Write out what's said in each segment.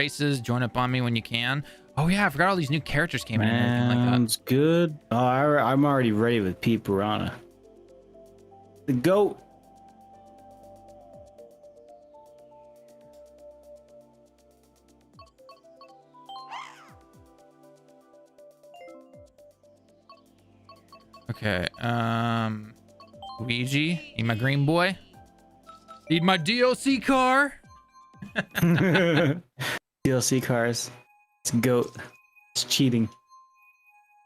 races. Join up on me when you can. Oh yeah, I forgot all these new characters came in and everything like that. Sounds good. Oh, I'm already ready with Pete Piranha. The goat. Okay, Luigi, need my green boy. Need my DLC car. DLC cars. It's goat. It's cheating.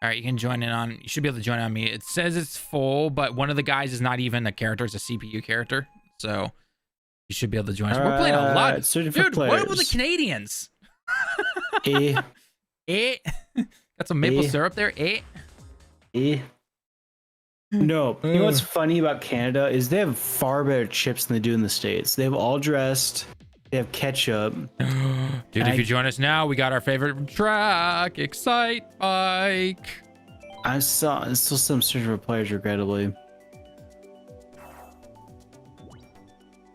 All right, you can join in on. You should be able to join on me. It says it's full, but one of the guys is not even a character; it's a CPU character. So you should be able to join us. We're playing a lot, dude. What about the Canadians? Eh. Eh. Got some maple syrup there. Eh. Eh. No, you know what's funny about Canada is they have far better chips than they do in the States. They have all dressed. They have ketchup. Dude, if you join us now, we got our favorite track, Excite Bike. I'm still some search for players, regrettably.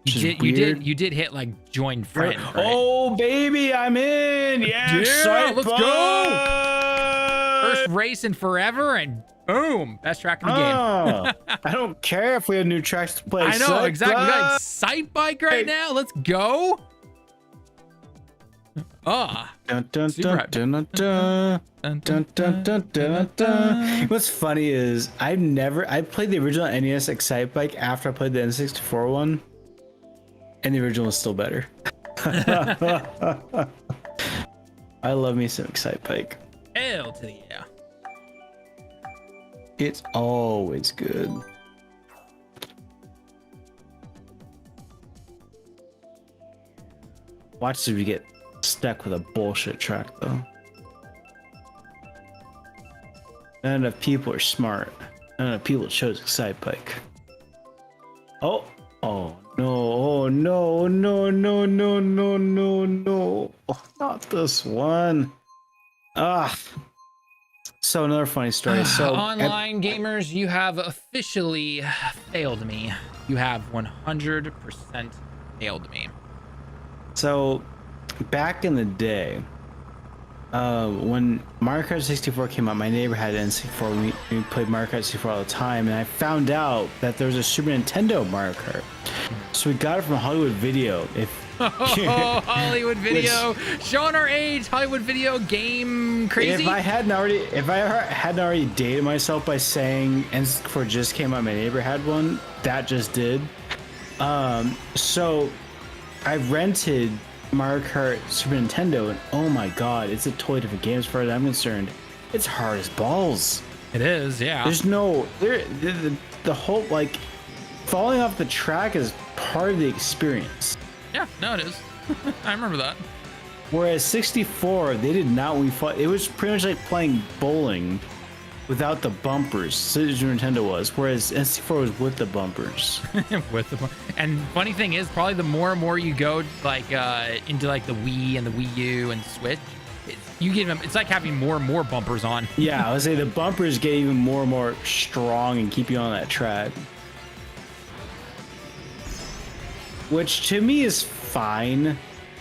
You did hit like join friend. Right? Oh baby, I'm in. Yeah, let's go. First race in forever, and boom, best track in the game. I don't care if we have new tracks to play. I know, exactly. We got Excite Bike right now. Let's go. What's funny is I played the original NES Excite Bike after I played the N64 one, and the original is still better. I love me some Excite Bike. Hell to the yeah. It's always good. Watch if you get stuck with a bullshit track though. Not enough people are smart. Not enough people chose Excite Bike. Oh no! Oh no! No! No! No! No! No! No! Oh, not this one. So another funny story. So online gamers, you have officially failed me. You have 100% failed me. So back in the day, when Mario Kart 64 came out, my neighbor had an N64. We played Mario Kart 64 all the time, and I found out that there was a Super Nintendo Mario Kart. So we got it from Hollywood Video. Hollywood Video, showing our age. Hollywood Video game crazy. If I hadn't already dated myself by saying N64 just came out, my neighbor had one. That just did. So I rented Mario Kart Super Nintendo, and oh my god, it's a totally different game as far as I'm concerned. It's hard as balls. It is, yeah. There's no the whole like falling off the track is part of the experience. Yeah, no, it is. I remember that. Whereas 64, they did not. It was pretty much like playing bowling without the bumpers. Super Nintendo was, whereas N64 was with the bumpers. And funny thing is, probably the more and more you go like into like the Wii and the Wii U and Switch, you get them. It's like having more and more bumpers on. Yeah, I would say the bumpers get even more and more strong and keep you on that track. Which to me is fine.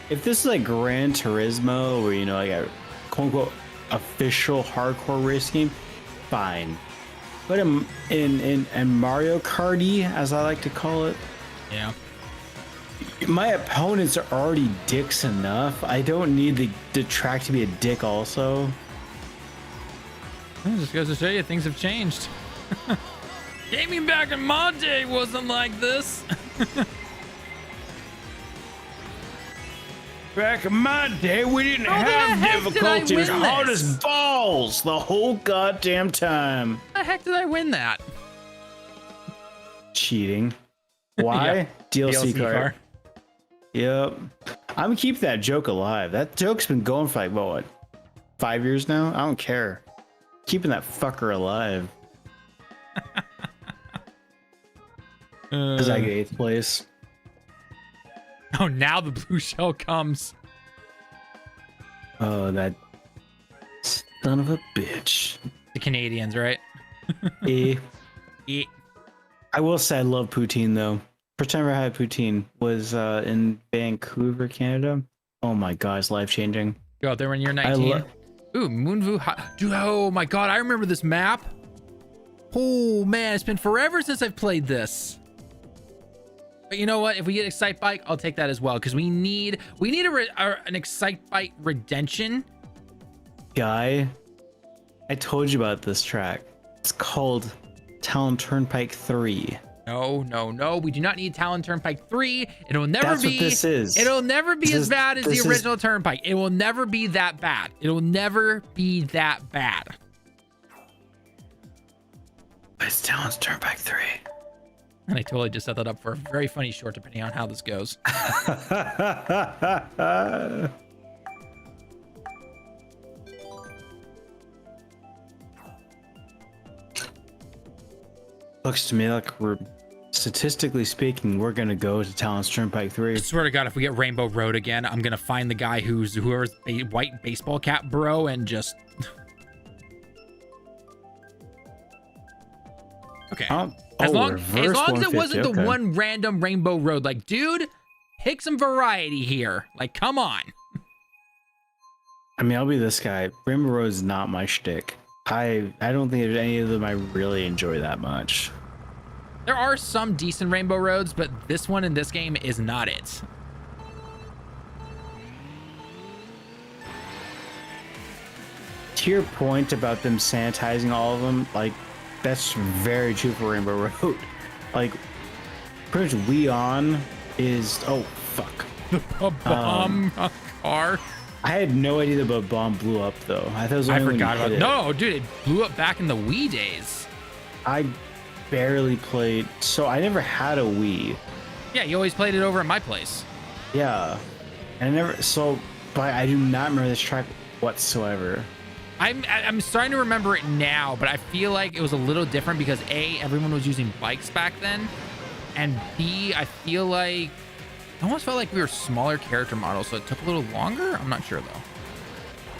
If this is like Gran Turismo, or like a quote unquote official hardcore race game, fine. But in Mario Karty, as I like to call it, yeah, my opponents are already dicks enough. I don't need the track to be a dick also. It just goes to show you things have changed. Gaming back in my day wasn't like this. Back in my day, we didn't have difficulty. It was hard as balls the whole goddamn time. How the heck did I win that? Cheating. Why? Yep. DLC car. Yep. I'm gonna keep that joke alive. That joke's been going for like, what, 5 years now? I don't care. Keeping that fucker alive. Because I get 8th place. Oh, now the blue shell comes. Oh, that son of a bitch. The Canadians, right? I will say I love poutine though. First time I had poutine was in Vancouver, Canada. Oh Oh my god, it's life changing. Go out there when you're 19. Ooh, Moonvu. Dude, oh my god, I remember this map. Oh man, it's been forever since I've played this. But you know what? If we get Excite Bike, I'll take that as well because we need an Excite Bike redemption. Guy, I told you about this track. It's called Tallen Turnpike 3. No. We do not need Tallen Turnpike 3. It'll never That's be. What this is. It'll never be as bad as the original Turnpike. It will never be that bad. It'll never be that bad. It's Tallen's Turnpike 3. And I totally just set that up for a very funny short, depending on how this goes. Looks to me like statistically speaking, we're gonna go to Tallen's Turnpike 3. I swear to God, if we get Rainbow Road again, I'm gonna find the guy whoever's white baseball cap bro and just. Okay. As long as it wasn't the one random Rainbow Road, like, dude, pick some variety here. Like, come on. I mean, I'll be this guy. Rainbow Road is not my shtick. I don't think there's any of them I really enjoy that much. There are some decent Rainbow Roads, but this one in this game is not it. To your point about them sanitizing all of them, like, that's very true for Rainbow Road. Like, pretty much Leon is... Oh, fuck. A bomb car. I had no idea the bomb blew up, though. I thought it was only forgot about it. No, dude, it blew up back in the Wii days. I barely played... So, I never had a Wii. Yeah, you always played it over at my place. Yeah. And I never... So, but I do not remember this track whatsoever. I'm starting to remember it now, but I feel like it was a little different because A, everyone was using bikes back then, and B, I feel like I almost felt like we were smaller character models, so it took a little longer. I'm not sure though.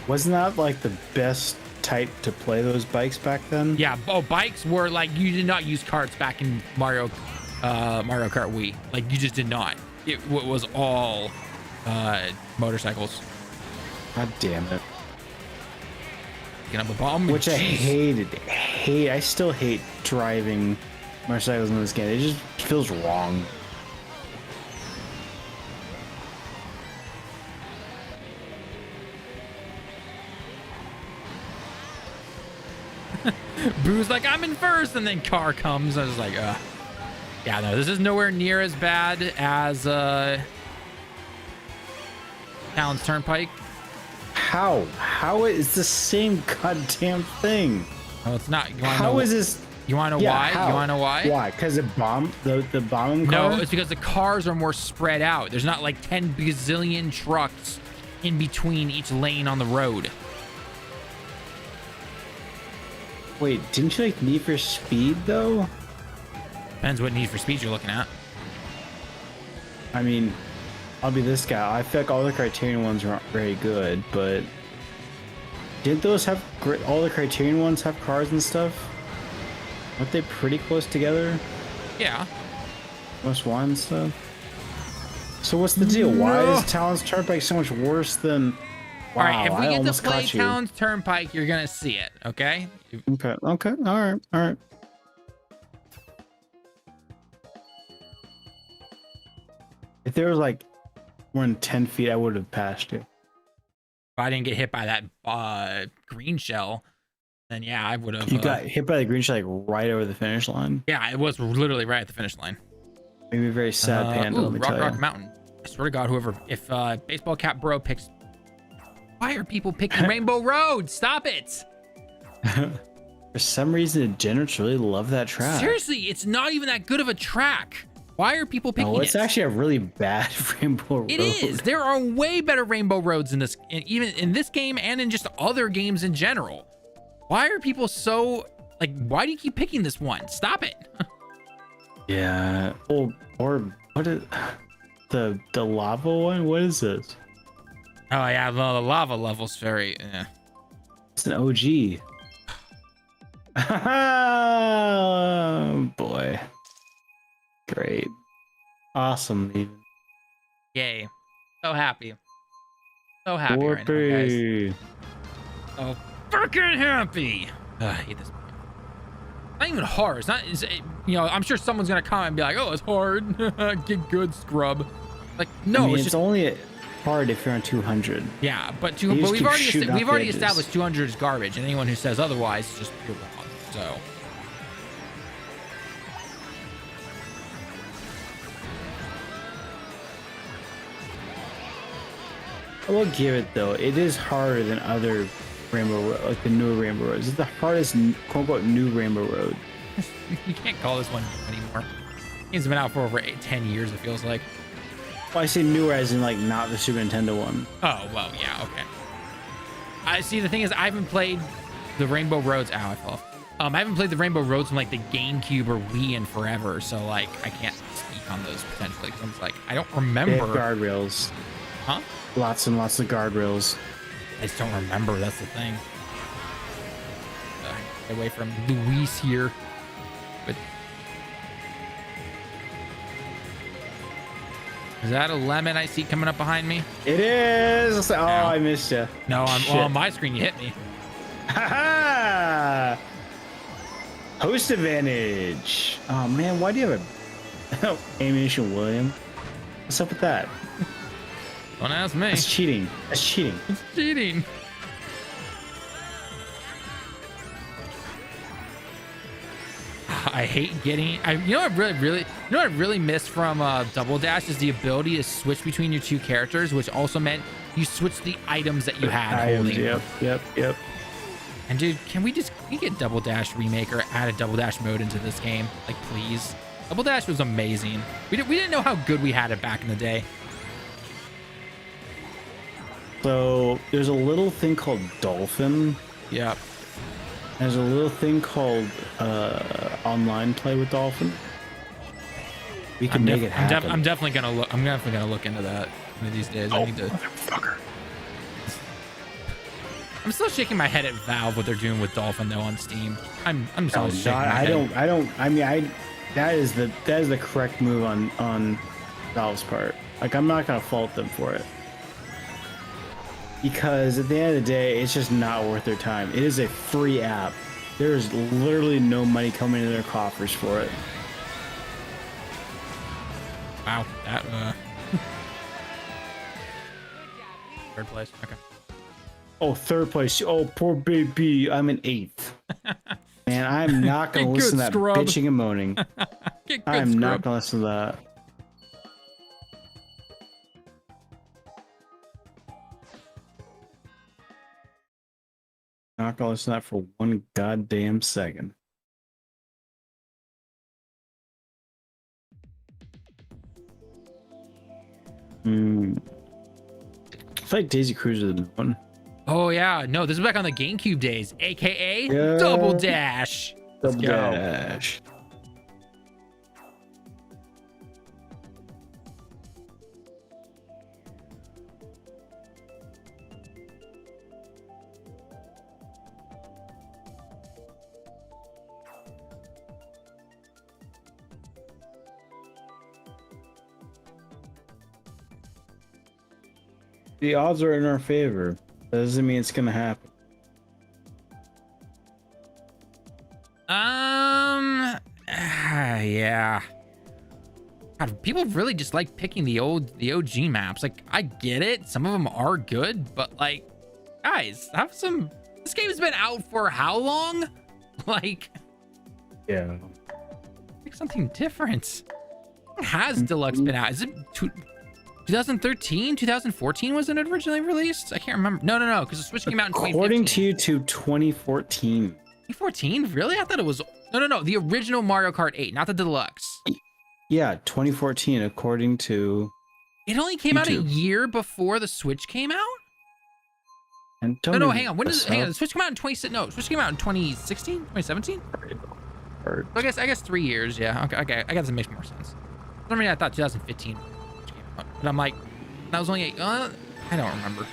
Wasn't that like the best type to play those bikes back then? Yeah. Oh, bikes were like, you did not use carts back in Mario Kart Wii. Like, you just did not. It was all motorcycles. God damn it. Up a bomb, which I hated. I still hate driving motorcycles in this game. It just feels wrong. Boo's like, I'm in first, and then car comes. I was like, yeah, no, this is nowhere near as bad as Tallen's Turnpike. How is the same goddamn thing? Oh, it's not. How is this? You want to know why? How? You want to know why? Why? Because the bombing car? No, it's because the cars are more spread out. There's not like 10 gazillion trucks in between each lane on the road. Wait, didn't you like Need for Speed though? Depends what Need for Speed you're looking at. I mean, I'll be this guy. I feel like all the Criterion ones aren't very good, but did those have all the Criterion ones have cars and stuff? Weren't they pretty close together? Yeah. Most one and stuff. So what's the deal? Why is Tallen's Turnpike so much worse than? Wow, all right, if we I get to play Tallen's Turnpike, you're gonna see it. Okay. Okay. All right. If there was like more than 10 feet, I would have passed you. If I didn't get hit by that green shell, then yeah, I would have. You got hit by the green shell like right over the finish line. Yeah, it was literally right at the finish line. Maybe a very sad panda. Let me tell you. Rock Mountain. I swear to God, if baseball cap bro picks, why are people picking Rainbow Road? Stop it. For some reason, the degenerates really love that track. Seriously, it's not even that good of a track. Why are people picking it? No, it's actually a really bad Rainbow Road. It is. There are way better Rainbow Roads in this, even in this game and in just other games in general. Why are people so like? Why do you keep picking this one? Stop it. Yeah. Or what is the lava one? What is this? Oh yeah, the lava level's very. It's an OG. Oh boy. Great. Awesome, even. Yay. So happy. So happy right now, guys. So freaking happy. I hate this. Not even hard. It's not. It's, you know, I'm sure someone's gonna comment and be like, "Oh, it's hard. Get good, scrub." Like, no, I mean, it's it's just only hard if you're on 200. Yeah, but we've already established 200 is garbage, and anyone who says otherwise is just pure wrong. So. I will give it though. It is harder than other Rainbow, like the newer Rainbow Roads. It's the hardest quote unquote new Rainbow Road. You can't call this one new anymore. It's been out for over 10 years. It feels like. Well, I say newer as in like not the Super Nintendo one. Oh well, yeah, okay. I see. The thing is, I haven't played the Rainbow Roads. Ow, I fell off. I haven't played the Rainbow Roads from like the GameCube or Wii in forever, so like I can't speak on those potentially because I'm just like I don't remember. They have guardrails. Huh? Lots and lots of guardrails. I just don't remember. That's the thing. Get away from Luis here. But is that a lemon I see coming up behind me? It is. Oh, no. I missed you. No, well, on my screen you hit me. Ha ha! Host advantage. Oh man, why do you have a ammunition, William? What's up with that? Don't ask me. That's cheating. That's cheating. It's cheating. I hate getting. You know what I really missed from Double Dash is the ability to switch between your two characters, which also meant you switch the items that you had holding. Yep. And dude, can we get Double Dash remake or add a Double Dash mode into this game? Like, please. Double Dash was amazing. We didn't know how good we had it back in the day. So there's a little thing called Dolphin. Yep. There's a little thing called online play with Dolphin. We can make it happen. I'm definitely gonna look. I'm definitely gonna look into that one of these days. I need to. Motherfucker. I'm still shaking my head at Valve what they're doing with Dolphin though on Steam. I'm still shaking my head. I mean, that is the correct move on Valve's part. Like, I'm not gonna fault them for it. Because at the end of the day, it's just not worth their time. It is a free app. There is literally no money coming into their coffers for it. Wow, that third place. Okay. Oh, third place. Oh, poor baby. I'm in 8th. Man, I'm not gonna listen to that bitching and moaning. I'm not gonna listen to that. Not gonna listen to that for one goddamn second. I feel like Daisy Cruiser is the one. Oh yeah, no, this is back on the GameCube days, aka Double Dash. Double Dash. The odds are in our favor. That doesn't mean it's gonna happen. Yeah. God, people really just like picking the OG maps. Like, I get it. Some of them are good, but like, guys, have some. This game has been out for how long? Like, yeah. Pick something different. When has Deluxe been out? Is it 2013, 2014 was it originally released? I can't remember. No, because the Switch came out in 2015. According to YouTube, 2014. 2014? Really? I thought it was. No. The original Mario Kart 8, not the Deluxe. Yeah, 2014, according to. It only came out a year before the Switch came out? And no, hang on. When does hang on? The Switch came out in 2016? No, Switch came out in 2016, 2017. So I guess 3 years. Yeah. Okay. I guess that makes more sense. For some reason, I thought 2015 came out, but I'm like, that was only. I don't remember.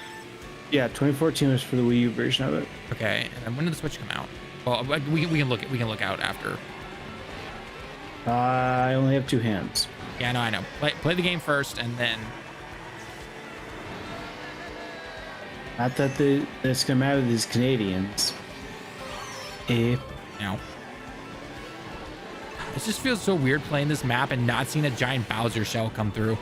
Yeah, 2014 was for the Wii U version of it. Okay, and then when did the Switch come out? Well, we can look out after. I only have 2 hands. Yeah, I know. Play the game first, and then. Not that it's gonna matter with these Canadians. Now. It just feels so weird playing this map and not seeing a giant Bowser shell come through.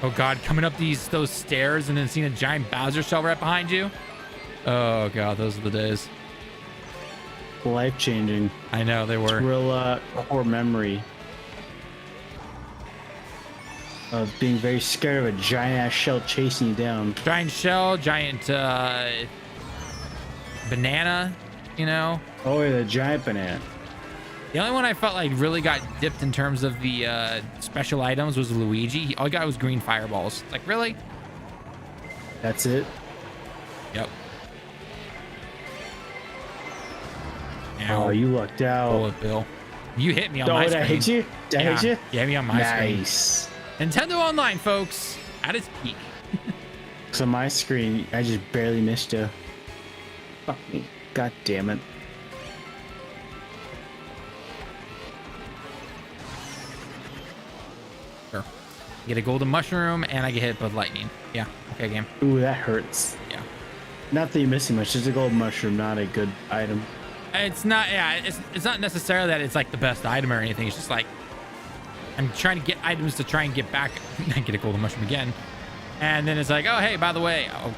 Oh god, coming up those stairs and then seeing a giant Bowser shell right behind you. Oh god, those are the days. Life changing. I know they were. Real core memory of being very scared of a giant ass shell chasing you down. Giant shell, giant banana, you know. Oh yeah, the giant banana. The only one I felt like really got dipped in terms of the special items was Luigi. All he got was green fireballs. Like, really? That's it? Yep. Ow. Oh, you lucked out. Bullet Bill. You hit me on my screen. Did I hit you? Did I hit you? You hit me on my screen. Nice. Nintendo Online, folks, at its peak. So my screen, I just barely missed you. Fuck me. God damn it. Sure. Get a golden mushroom and I get hit with lightning. Yeah. Okay, game. Ooh, that hurts. Yeah. Not that you're missing much. Just a golden mushroom, not a good item. It's not. Yeah. It's not necessarily that it's like the best item or anything. It's just like I'm trying to get items to try and get back. I get a golden mushroom again, and then it's like, oh hey, by the way, oh,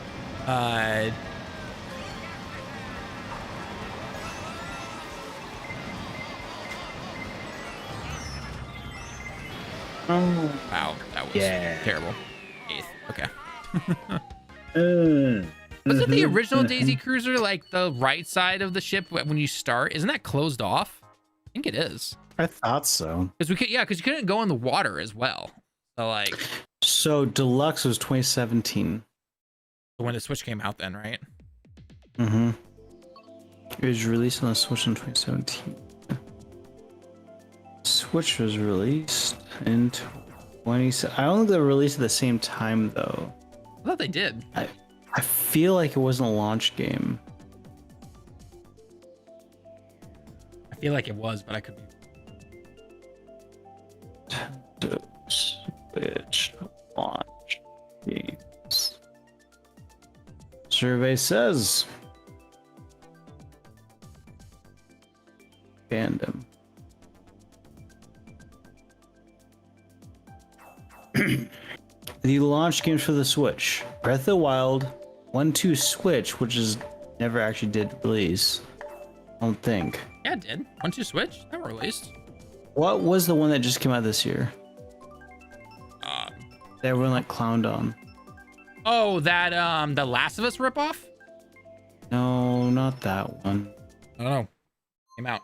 wow, that was terrible. Eighth. Okay. Was it the original Daisy Cruiser, like the right side of the ship when you start? Isn't that closed off? I think it is. I thought so. Because because you couldn't go in the water as well. So like. So Deluxe was 2017. When the Switch came out, then, right? Mm-hmm. It was released on the Switch in 2017. Switch was released in 20. I don't think they were released at the same time though. I thought they did. I feel like it wasn't a launch game. I feel like it was, but I could be. Switch launch games. Survey says fandom. The launch games for the Switch: Breath of the Wild, 1-2 Switch, which is never actually did release. I don't think. Yeah, it did. 1-2 Switch, that released. What was the one that just came out this year? That everyone like clowned on. Oh, that the Last of Us ripoff? No, not that one. I don't know. Came out.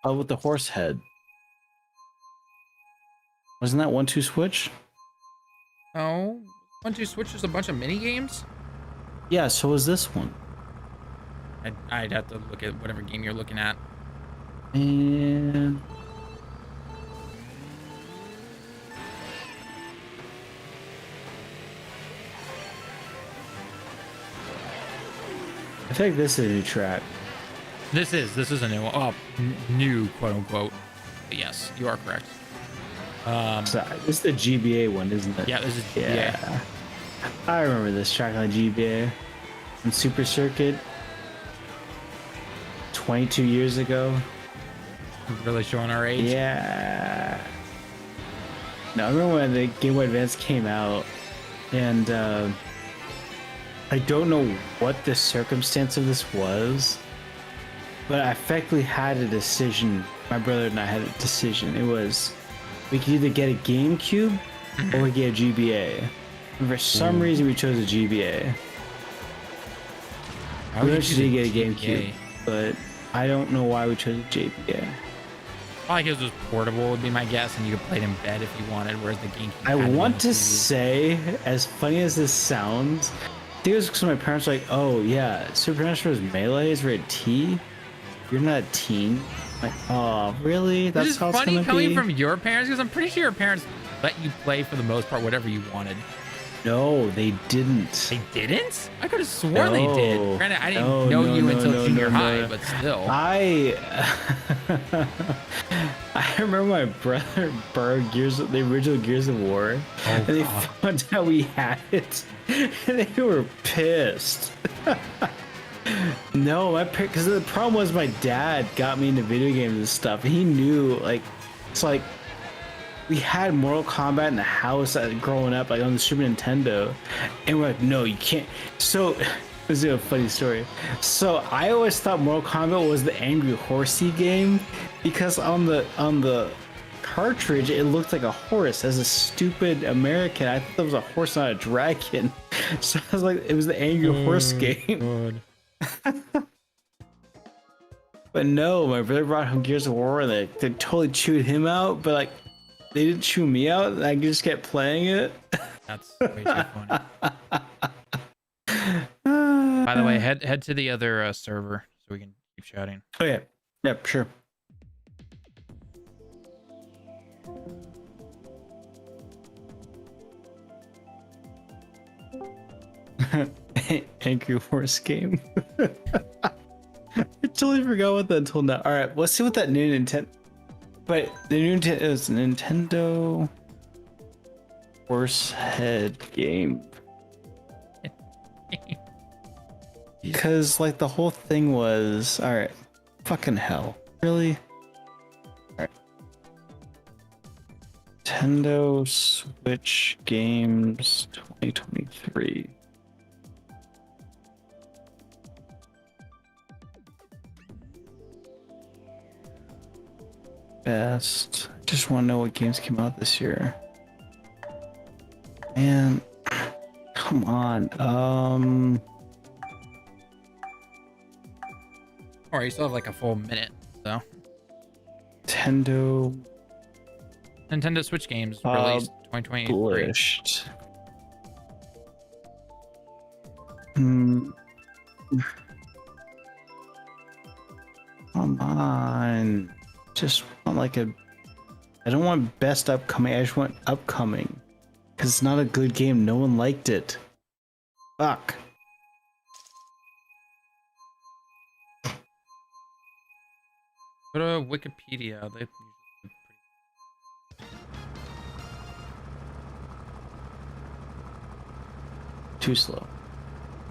Oh, with the horse head. Wasn't that 1-2 Switch? Oh, 1-2 Switch is a bunch of mini games. Yeah, so was this one. I'd have to look at whatever game you're looking at. And I think this is a new track. This is a new one. Oh, new quote unquote. But yes, you are correct. So this is the GBA one, isn't it? Yeah, this is GBA. Yeah. I remember this track on GBA on Super Circuit 22 years ago. Really showing our age. Yeah. No, I remember when the Game Boy Advance came out, and I don't know what the circumstance of this was, but I effectively had a decision. My brother and I had a decision. It was we could either get a GameCube or we get a GBA. And for some reason, we chose a GBA. We actually did get a GameCube, but I don't know why we chose a GBA. Probably because it was portable would be my guess, and you could play it in bed if you wanted, whereas the GameCube. I want to say, as funny as this sounds, I think it was because my parents were like, "Oh yeah, Super Smash Bros. Melee is rated T. You're not a teen." Like, oh really? That's how it's gonna be. Funny coming from your parents, because I'm pretty sure your parents let you play for the most part whatever you wanted. No, they didn't. They didn't? I could have sworn they did. Granted, I didn't know you until junior high, but still. I remember my brother borrowed the original Gears of War, and they found out we had it, and they were pissed. No, because the problem was my dad got me into video games and stuff. And he knew, like, it's like we had Mortal Kombat in the house growing up, like on the Super Nintendo, and we're like, no, you can't. So this is a funny story. So I always thought Mortal Kombat was the Angry Horsey game because on the cartridge it looked like a horse. As a stupid American, I thought it was a horse, not a dragon. So I was like, it was the Angry Horse game. But no, my brother brought home Gears of War and they totally chewed him out, but like they didn't chew me out and I just kept playing it. That's way too funny. By the way, head to the other server so we can keep chatting. Oh yeah. Yep, sure. Angry Horse game. I totally forgot what that until now. All right, let's see what that new Nintendo. But the new Nintendo is Nintendo Horse Head game. Because like the whole thing was, all right, fucking hell, really? All right. Nintendo Switch games 2023. Best. Just want to know what games came out this year. Man, come on. Or you still have like a full minute, so. Nintendo Switch games released 2023. Published. Come on. Just want like I don't want best upcoming, I just want upcoming. Because it's not a good game, no one liked it. Fuck. Go to Wikipedia. They too slow.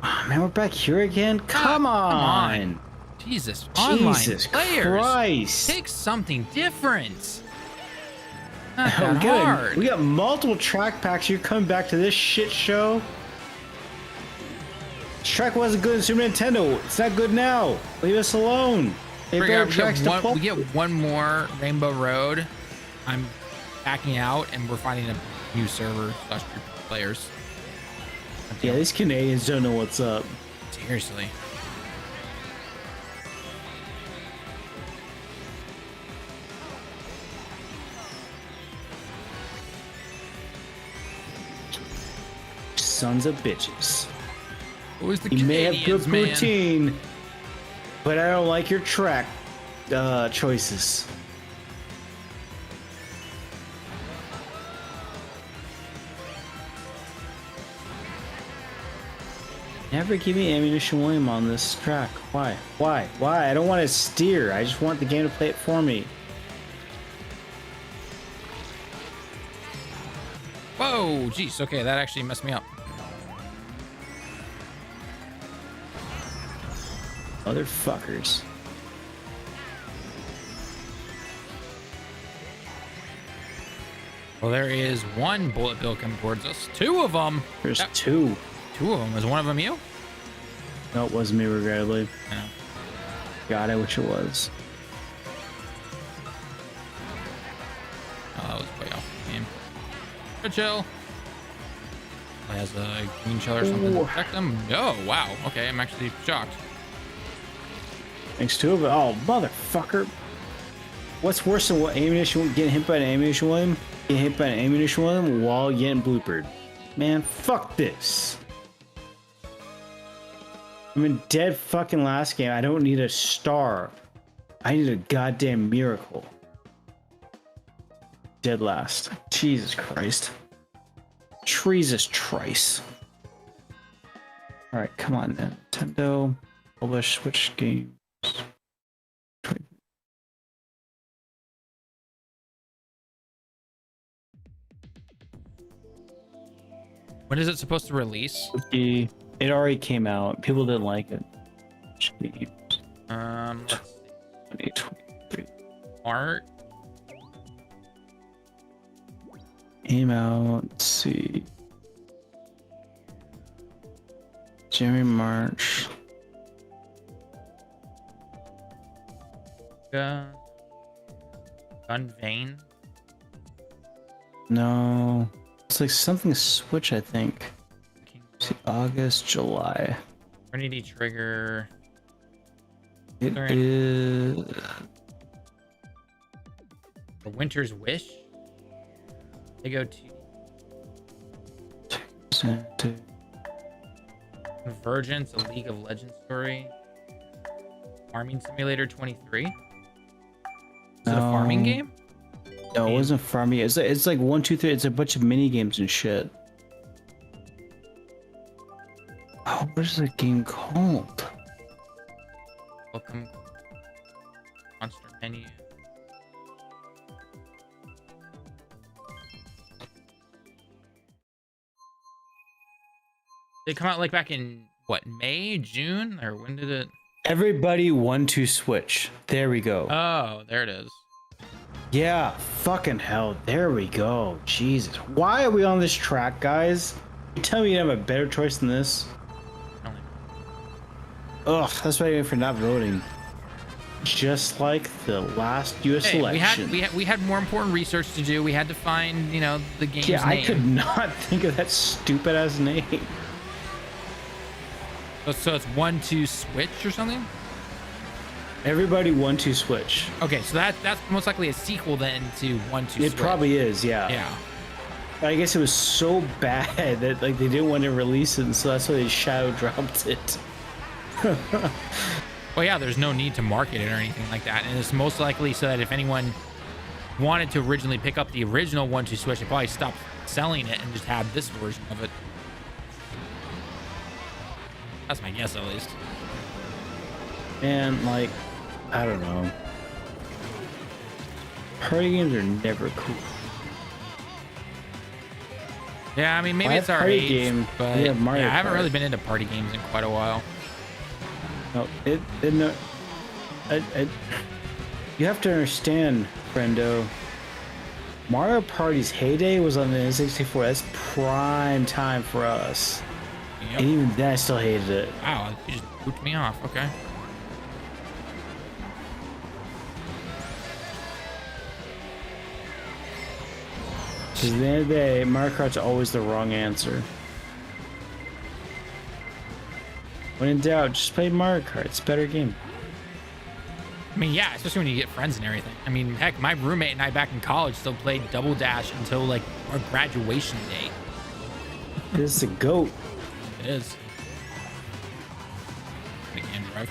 Oh, man, we're back here again? Come on. Jesus, online players. Christ. Take something different. Not Oh, that hard. We got multiple track packs. You're coming back to this shit show? This track wasn't good in Super Nintendo. It's not good now. Leave us alone. We get one more Rainbow Road. I'm backing out and we're finding a new server / group of players. Yeah, these Canadians don't know what's up. Seriously. Sons of bitches. Always the You may have good Canadians, routine, but I don't like your track choices. Never give me ammunition William on this track. Why? Why? Why? I don't want to steer. I just want the game to play it for me. Whoa, jeez. Okay, that actually messed me up. Motherfuckers. Well, there is one bullet bill coming towards us. Two of them. There's two. Two of them. Was one of them you? No, it wasn't me, regrettably. Yeah. God, I wish it was. Oh, that was way off the game. Good chill. Has a green shell or something to protect them. Oh, wow. Okay, I'm actually shocked. Thanks to it. Oh, motherfucker. What's worse than what ammunition? Getting hit by an ammunition William? Getting hit by an ammunition William while getting bloopered. Man, fuck this. I'm in dead fucking last game. I don't need a star. I need a goddamn miracle. Dead last. Jesus Christ. Jesus Trice. All right, come on, Nintendo. Publish Switch games. When is it supposed to release? It already came out. People didn't like it. Let's see. 2023. Art. Came out. Let's see. January, March. Gun Vein. No. It's like something Switch, I think. See, August, July. Trinity Trigger. It is. The Winter's Wish. They go to Convergence, a League of Legends story. Farming Simulator 23. Is it a farming game? No, it wasn't farming. It's like 1, 2, 3. It's a bunch of mini games and shit. Oh, what is that game called? Welcome. Monster menu. They come out like back in what, May, June, or when did it? Everybody 1, 2 Switch. There we go. Oh, there it is. Yeah, fucking hell. There we go. Jesus. Why are we on this track, guys? You tell me you have a better choice than this? Ugh, that's why for not voting. Just like the last U.S. election. We had more important research to do. We had to find, you know, the game's name. I could name. not think of that stupid ass name. So it's 1, 2 Switch or something? Everybody 1, 2 Switch. Okay, so that's most likely a sequel then to 1, 2 Switch. It probably is, yeah. Yeah. I guess it was so bad that like they didn't want to release it, and so that's why they shadow dropped it. Well, yeah, there's no need to market it or anything like that, and it's most likely so that if anyone wanted to originally pick up the original 1, 2 Switch, they probably stopped selling it and just had this version of it. That's my guess, at least. And like, I don't know. Party games are never cool. Yeah, I mean, maybe it's our age, game, but yeah, I haven't really been into party games in quite a while. No, you have to understand, friendo. Mario Party's heyday was on the N64. That's prime time for us. Yep. And even then, I still hated it. Wow, you just pooped me off. Okay. Because at the end of the day, Mario Kart's always the wrong answer. When in doubt, just play Mario Kart. It's a better game. I mean, yeah, especially when you get friends and everything. I mean, heck, my roommate and I back in college still played Double Dash until like our graduation day. This is a goat. It is. I can't drive.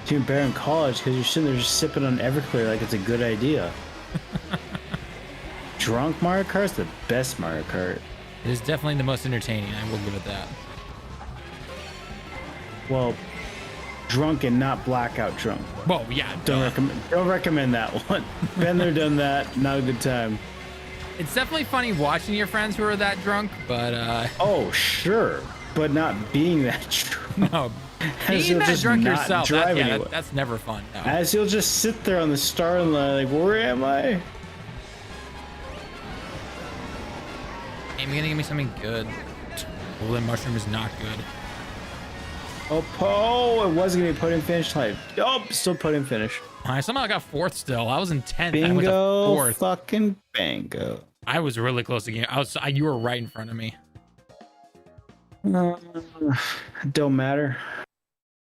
It's even better in college because you're sitting there just sipping on Everclear like it's a good idea. Drunk Mario Kart's the best Mario Kart. It is definitely the most entertaining. I will give it that. Well, drunk and not blackout drunk. Well, yeah. Don't recommend that one. Been there, done that. Not a good time. It's definitely funny watching your friends who are that drunk, but oh, sure, but not being that drunk. No, being that drunk yourself. That's never fun. No. As you'll just sit there on the starting line, like, where am I? Hey, you're gonna give me something good. Golden mushroom is not good. Oh, it was gonna be put in finish type. Oh, still put in finish. I somehow got 4th still. I was in 10th. Bingo, I went to 4th. Fucking bingo. I was really close to getting. You were right in front of me. Don't matter.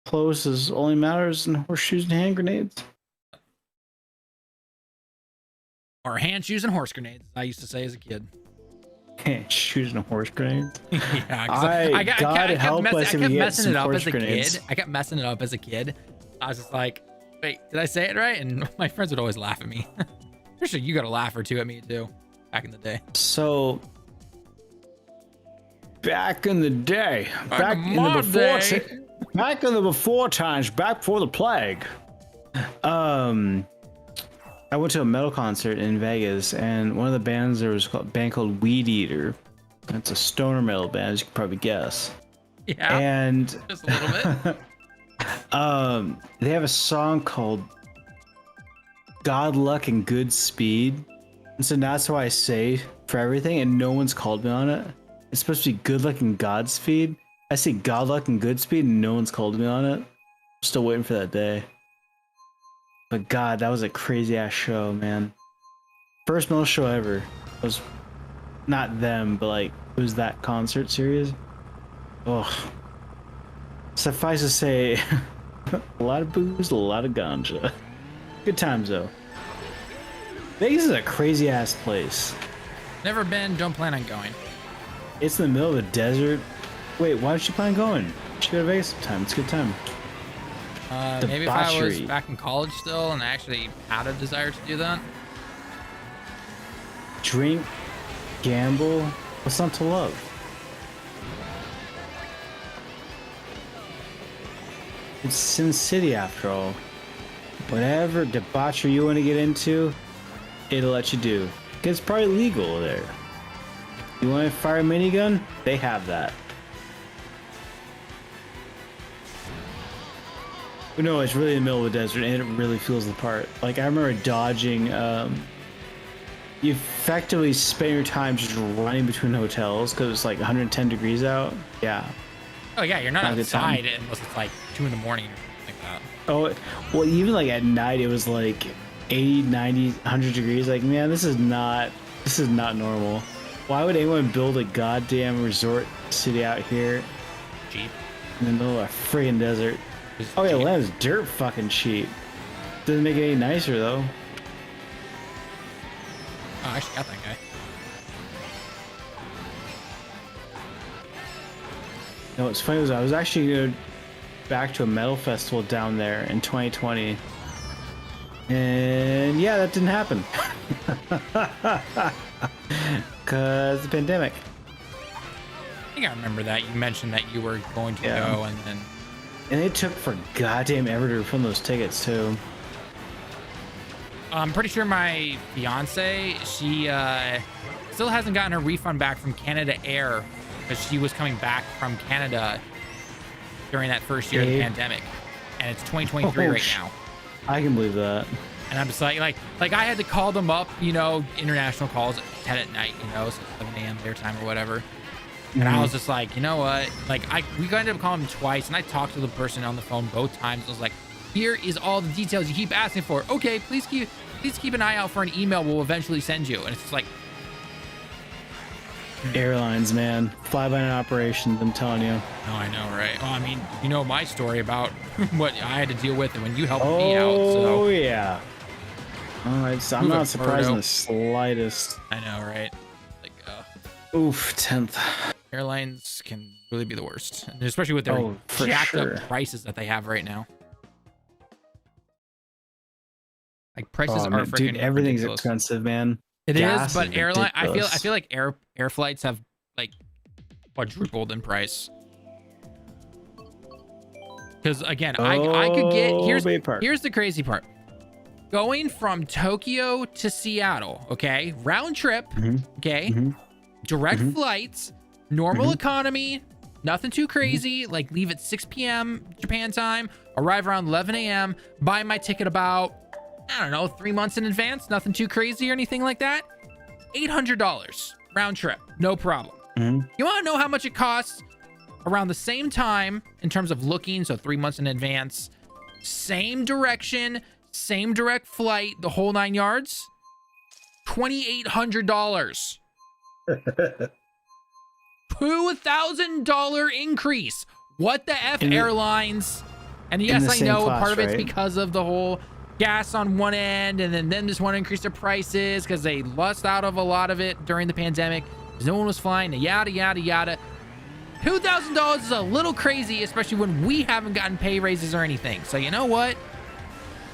Close is only matters in horseshoes and hand grenades. Or hand shoes and horse grenades, I used to say as a kid. Hand shoes and horse grenades? Yeah, I kept messing it up as a kid. I kept messing it up as a kid. I was just like, wait, did I say it right? And my friends would always laugh at me. For sure, you got a laugh or two at me too, back in the day. So, back in the day, back in the before times, back before the plague. I went to a metal concert in Vegas, and one of the bands there was a band called Weed Eater. It's a stoner metal band, as you can probably guess. Yeah. And just a little bit. They have a song called God Luck and Good Speed. And so that's why I say for everything, and no one's called me on it. It's supposed to be Good Luck and Godspeed. I say God Luck and Good Speed, and no one's called me on it. I'm still waiting for that day. But God, that was a crazy ass show, man. First metal show ever. It was not them, but like it was that concert series. Oh, suffice to say, a lot of booze, a lot of ganja. Good times though. Vegas is a crazy ass place. Never been, don't plan on going. It's in the middle of the desert. Wait, why don't you plan on going? You should go to Vegas sometime. It's a good time. Maybe if I was back in college still and I actually had a desire to do that. Drink, gamble, what's not to love? It's Sin City after all. Whatever debauchery you want to get into, it'll let you do. Because it's probably legal there. You want to fire a minigun? They have that. No, it's really in the middle of the desert, and it really feels the part. Like, I remember dodging, you effectively spend your time just running between hotels, because it's like 110 degrees out. Yeah. Oh, yeah, you're not outside unless it's like 2 in the morning or something like that. Oh, well, even like at night, it was like 80, 90, 100 degrees. Like, man, this is not normal. Why would anyone build a goddamn resort city out here? Cheap. In the middle of a friggin' desert. Oh yeah, land's dirt fucking cheap. Doesn't make it any nicer though. Oh, I actually got that guy. No, what's funny was I was actually going back to a metal festival down there in 2020. And yeah, that didn't happen. Cause the pandemic. I think I remember that. You mentioned that you were going to go and then... And it took for goddamn ever to refund those tickets too. I'm pretty sure my fiance, she still hasn't gotten her refund back from Canada Air because she was coming back from Canada during that first year of the pandemic, and it's 2023 right now. I can believe that. And I'm just like I had to call them up, you know, international calls at 10 at night, you know, so 7 a.m. their time or whatever. And I was just like, you know what? Like, we ended up calling him twice, and I talked to the person on the phone both times. I was like, here is all the details you keep asking for. Okay, please keep an eye out for an email we'll eventually send you. And it's just like... Airlines, man. Fly-by-night operations, I'm telling you. Oh, I know, right? Well, I mean, you know my story about what I had to deal with when you helped me out, so... Oh, yeah. All right, so I'm not surprised in the slightest. I know, right? Like, oof, 10th. Airlines can really be the worst, and especially with their jacked up prices that they have right now. Like prices are freaking dude, everything's ridiculous. Expensive, man. It Gas is, but airline. I feel like air flights have like quadrupled in price. Because again, I could get here's the crazy part. Going from Tokyo to Seattle, okay, round trip, okay, direct flights. Normal economy, nothing too crazy. Like leave at 6 p.m. Japan time, arrive around 11 a.m. Buy my ticket about, I don't know, 3 months in advance. Nothing too crazy or anything like that. $800 round trip, no problem. You want to know how much it costs? Around the same time in terms of looking, so 3 months in advance, same direction, same direct flight, the whole 9 yards. $2,800. $2,000 increase. What the F, airlines? And yes, I know part of it's because of the whole gas on one end, and then this one increased their prices because they lost out of a lot of it during the pandemic because no one was flying, yada yada yada. $2,000 is a little crazy, especially when we haven't gotten pay raises or anything. So you know what?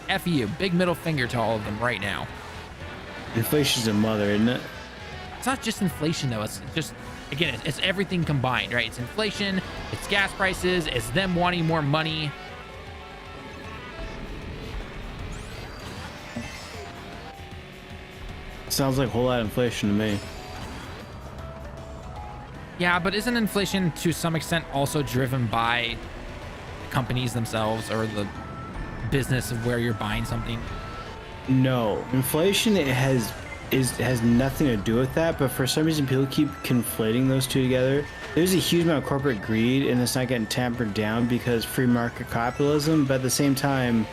F you. Big middle finger to all of them right now. Inflation's a mother, isn't it? It's not just inflation though. It's just, again, it's everything combined, right? It's inflation, it's gas prices, it's them wanting more money. Sounds like a whole lot of inflation to me. Yeah, but isn't inflation to some extent also driven by companies themselves or the business of where you're buying something? No, inflation has nothing to do with that, but for some reason people keep conflating those two together. There's a huge amount of corporate greed, and it's not getting tampered down because free market capitalism, but at the same time,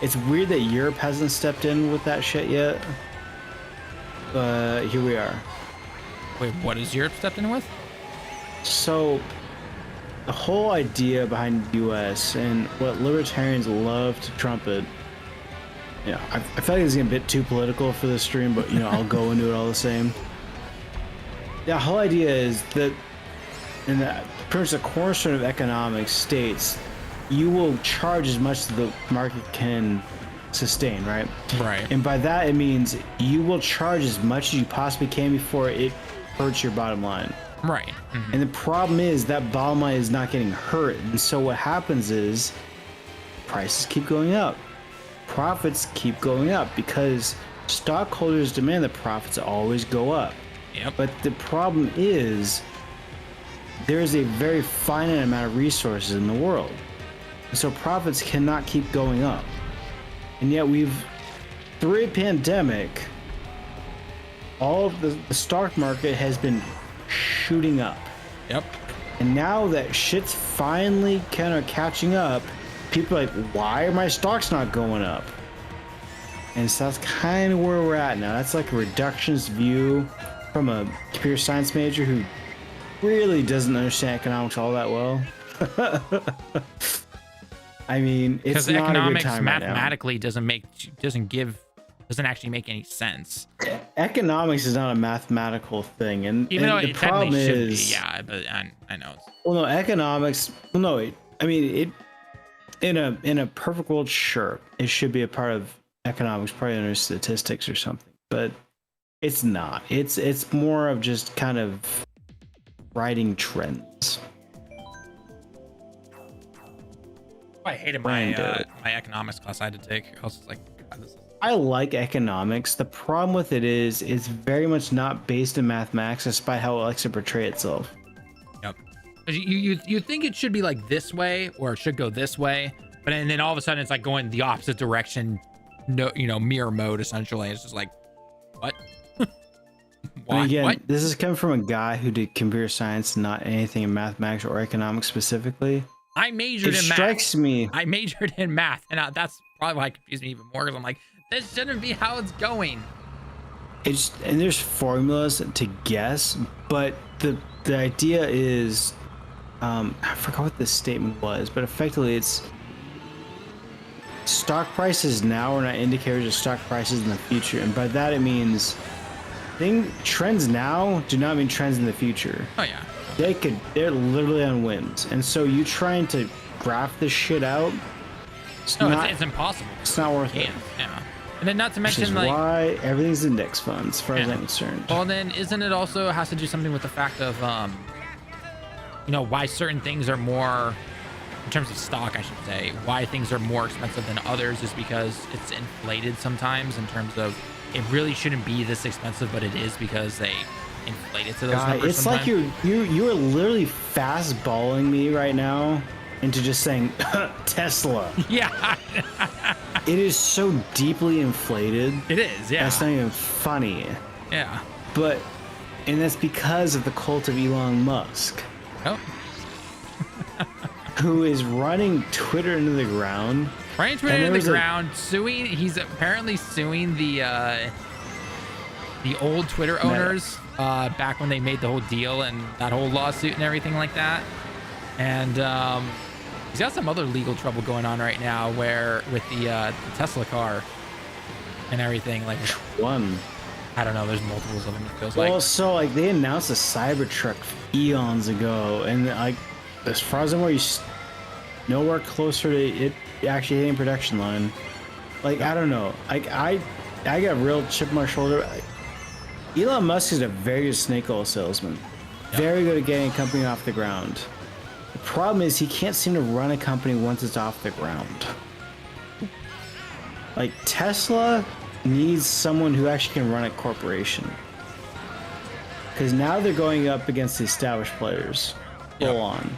it's weird that Europe hasn't stepped in with that shit yet. But here we are. Wait, what is Europe stepped in with? So the whole idea behind the US and what libertarians love to trumpet, I feel like it's getting a bit too political for this stream, but I'll go into it all the same. The whole idea is that in the pretty much the cornerstone of economics states you will charge as much as the market can sustain, right? Right. And by that it means you will charge as much as you possibly can before it hurts your bottom line. Right. Mm-hmm. And the problem is that bottom line is not getting hurt, and so what happens is prices keep going up, profits keep going up because stockholders demand that profits always go up. Yep. But the problem is there is a very finite amount of resources in the world, and so profits cannot keep going up. And yet through a pandemic, all of the stock market has been shooting up. Yep. And now that shit's finally kind of catching up, people are like, why are my stocks not going up? And so that's kind of where we're at now. That's like a reductionist view from a computer science major who really doesn't understand economics all that well. I mean, it's not economics a good time mathematically doesn't actually make any sense. Economics is not a mathematical thing, and even though the it problem technically is, should be, yeah, but I know. Well, no, economics. Well, no, I mean, in a perfect world, sure, it should be a part of economics, probably under statistics or something, but it's not. It's more of just kind of writing trends. I hated my economics class I had to take. I was like, God, this is... I like economics. The problem with it is it's very much not based in mathematics, despite how it likes to portray itself. Yep. You think it should be like this way, or it should go this way, but and then all of a sudden it's like going the opposite direction. No, mirror mode essentially. It's just like, what? Why? And again, this is coming from a guy who did computer science, not anything in mathematics or economics specifically. I majored in math. It strikes me. I majored in math, and that's probably why it confused me even more, because I'm like, this shouldn't be how it's going. And there's formulas to guess, but the idea is, I forgot what the statement was, but effectively it's stock prices now are not indicators of stock prices in the future, and by that it means trends now do not mean trends in the future. Oh yeah. They're literally on whims, and so you trying to graph this shit out, it's impossible. It's not worth it. Yeah. And then not to mention, like, why everything's index funds, as far as I'm concerned. Well, then isn't it also has to do something with the fact of why certain things are more, in terms of stock, I should say, why things are more expensive than others is because it's inflated sometimes in terms of it really shouldn't be this expensive, but it is because they inflate it to those numbers. It's sometimes. Like you are literally fastballing me right now into just saying Tesla. Yeah. It is so deeply inflated. It is, yeah. That's not even funny. Yeah. And that's because of the cult of Elon Musk. Oh. Who is running Twitter into the ground. Running Twitter into the ground, suing. He's apparently suing the old Twitter owners back when they made the whole deal and that whole lawsuit and everything like that. And he's got some other legal trouble going on right now where with the Tesla car and everything. Like, which one? I don't know. There's multiples of them. It feels like. Well, so like they announced a Cybertruck eons ago, and like as far as I'm aware, nowhere closer to it actually hitting production line. Like, I don't know. Like I got a real chip on my shoulder. Elon Musk is a very good snake oil salesman. Yep. Very good at getting a company off the ground. The problem is he can't seem to run a company once it's off the ground. Like Tesla needs someone who actually can run a corporation. Because now they're going up against the established players. Full on.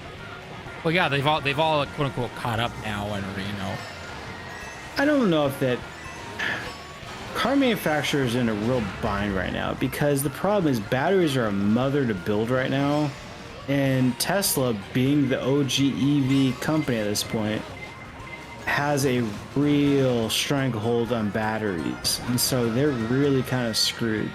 Well, yeah, they've all quote unquote caught up now, and I don't know if that car manufacturers are in a real bind right now, because the problem is batteries are a mother to build right now, and Tesla, being the OG EV company at this point, has a real stranglehold on batteries, and so they're really kind of screwed.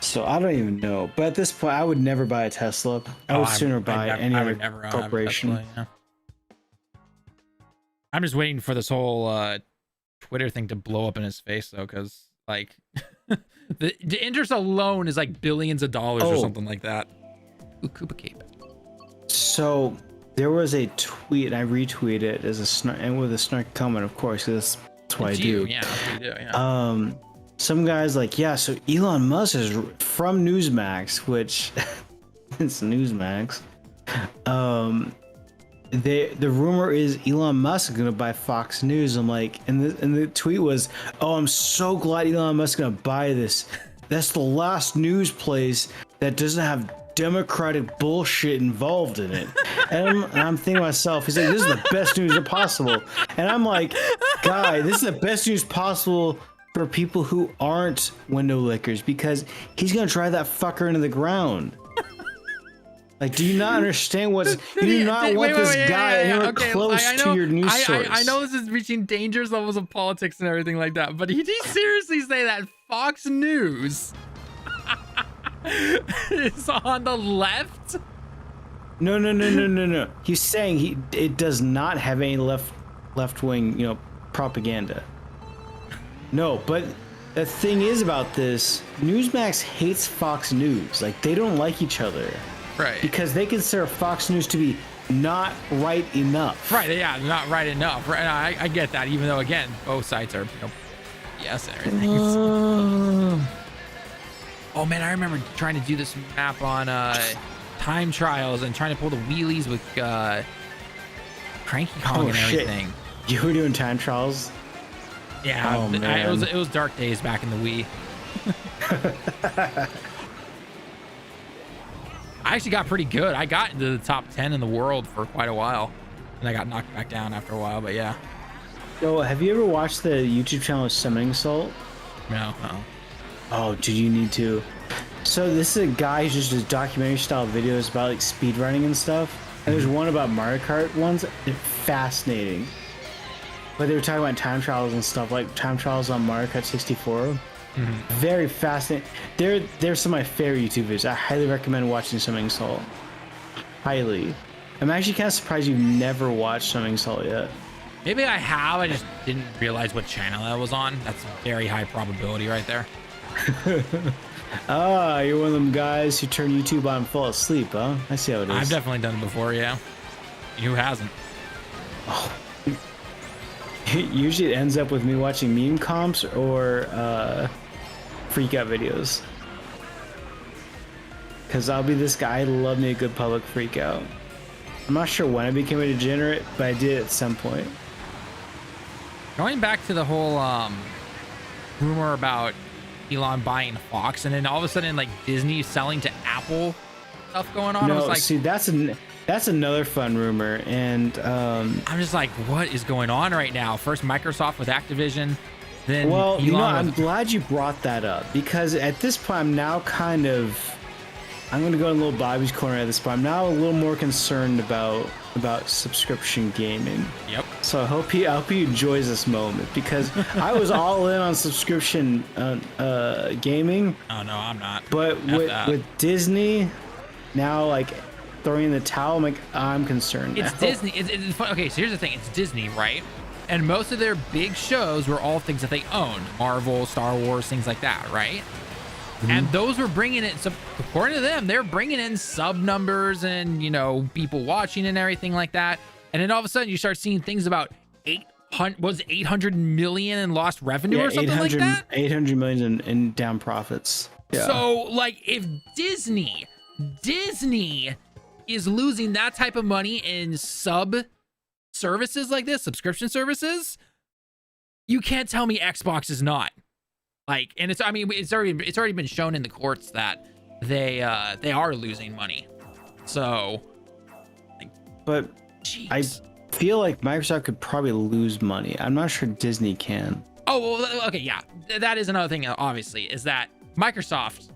So I don't even know, but at this point, I would never buy a Tesla. I would sooner buy any other corporation. Tesla, yeah. I'm just waiting for this whole Twitter thing to blow up in his face, though, because like the interest alone is like billions of dollars or something like that. Ooh, Koopa Cape. So there was a tweet, and I retweeted it as a snark, and with a snark comment, of course, because that's what I do. Yeah, that's what you do. Yeah. Some guys like, yeah, so Elon Musk is from Newsmax, which it's Newsmax. The rumor is Elon Musk is gonna buy Fox News. I'm like, and the tweet was, oh, I'm so glad Elon Musk is gonna buy this. That's the last news place that doesn't have Democratic bullshit involved in it. And I'm thinking to myself, he's like, this is the best news possible. And I'm like, guy, this is the best news possible for people who aren't window lickers, because he's gonna drive that fucker into the ground. Like, do you not understand what's? You do not want this guy anywhere close to your news source. I know this is reaching dangerous levels of politics and everything like that, but did he seriously say that Fox News is on the left? No. He's saying it does not have any left wing, propaganda. No, but the thing is about this, Newsmax hates Fox News. Like, they don't like each other. Right. Because they consider Fox News to be not right enough. Right, yeah, not right enough. Right, I get that, even though, again, both sides are, yes and everything. Oh, man, I remember trying to do this map on time trials and trying to pull the wheelies with Cranky Kong and everything. Shit. You were doing time trials? Yeah, oh, man. It was dark days back in the Wii. I actually got pretty good. I got into the top 10 in the world for quite a while, and I got knocked back down after a while. But yeah. So, have you ever watched the YouTube channel Summoning Salt? No. Oh, dude, you need to. So this is a guy who just does documentary style videos about like speedrunning and stuff. And there's one about Mario Kart ones. They're fascinating. But they were talking about time trials and stuff, like time trials on Mario Kart 64. Very fascinating. They're some of my favorite YouTube videos. I highly recommend watching Summoning Salt. Highly. I'm actually kind of surprised you've never watched Summoning Salt yet. Maybe I have. I just didn't realize what channel that was on. That's very high probability right there. You're one of them guys who turn YouTube on and fall asleep, huh? I see how it is. I've definitely done it before, yeah. Who hasn't? Oh. Usually it ends up with me watching meme comps or freak out videos. Because I'll be this guy. I love me a good public freak out. I'm not sure when I became a degenerate, but I did at some point. Going back to the whole rumor about Elon buying Fox, and then all of a sudden like Disney selling to Apple stuff going on. No, I was like, see, that's another fun rumor, and I'm just like, what is going on right now? First Microsoft with Activision, then well, Elon I'm glad you brought that up, because at this point I'm now kind of, I'm going to go in a little Bobby's corner at this point. I'm now a little more concerned about subscription gaming. Yep. So I hope he enjoys this moment, because I was all in on subscription gaming. Oh no, I'm not. But with Disney now like throwing in the towel, I'm concerned. It's now. Disney. It's fun. Okay, so here's the thing. It's Disney, right? And most of their big shows were all things that they owned. Marvel, Star Wars, things like that, right? And those were bringing in, so according to them, they're bringing in sub numbers and, people watching and everything like that. And then all of a sudden you start seeing things about was 800 million in lost revenue or something like that. 800 million in down profits. Yeah. So like if Disney is losing that type of money in sub services like this, subscription services, you can't tell me Xbox is not. Like, and it's already been shown in the courts that they are losing money. So like, but geez. I feel like Microsoft could probably lose money. I'm not sure Disney can. Oh, well, okay, yeah. That is another thing, obviously, is that Microsoft,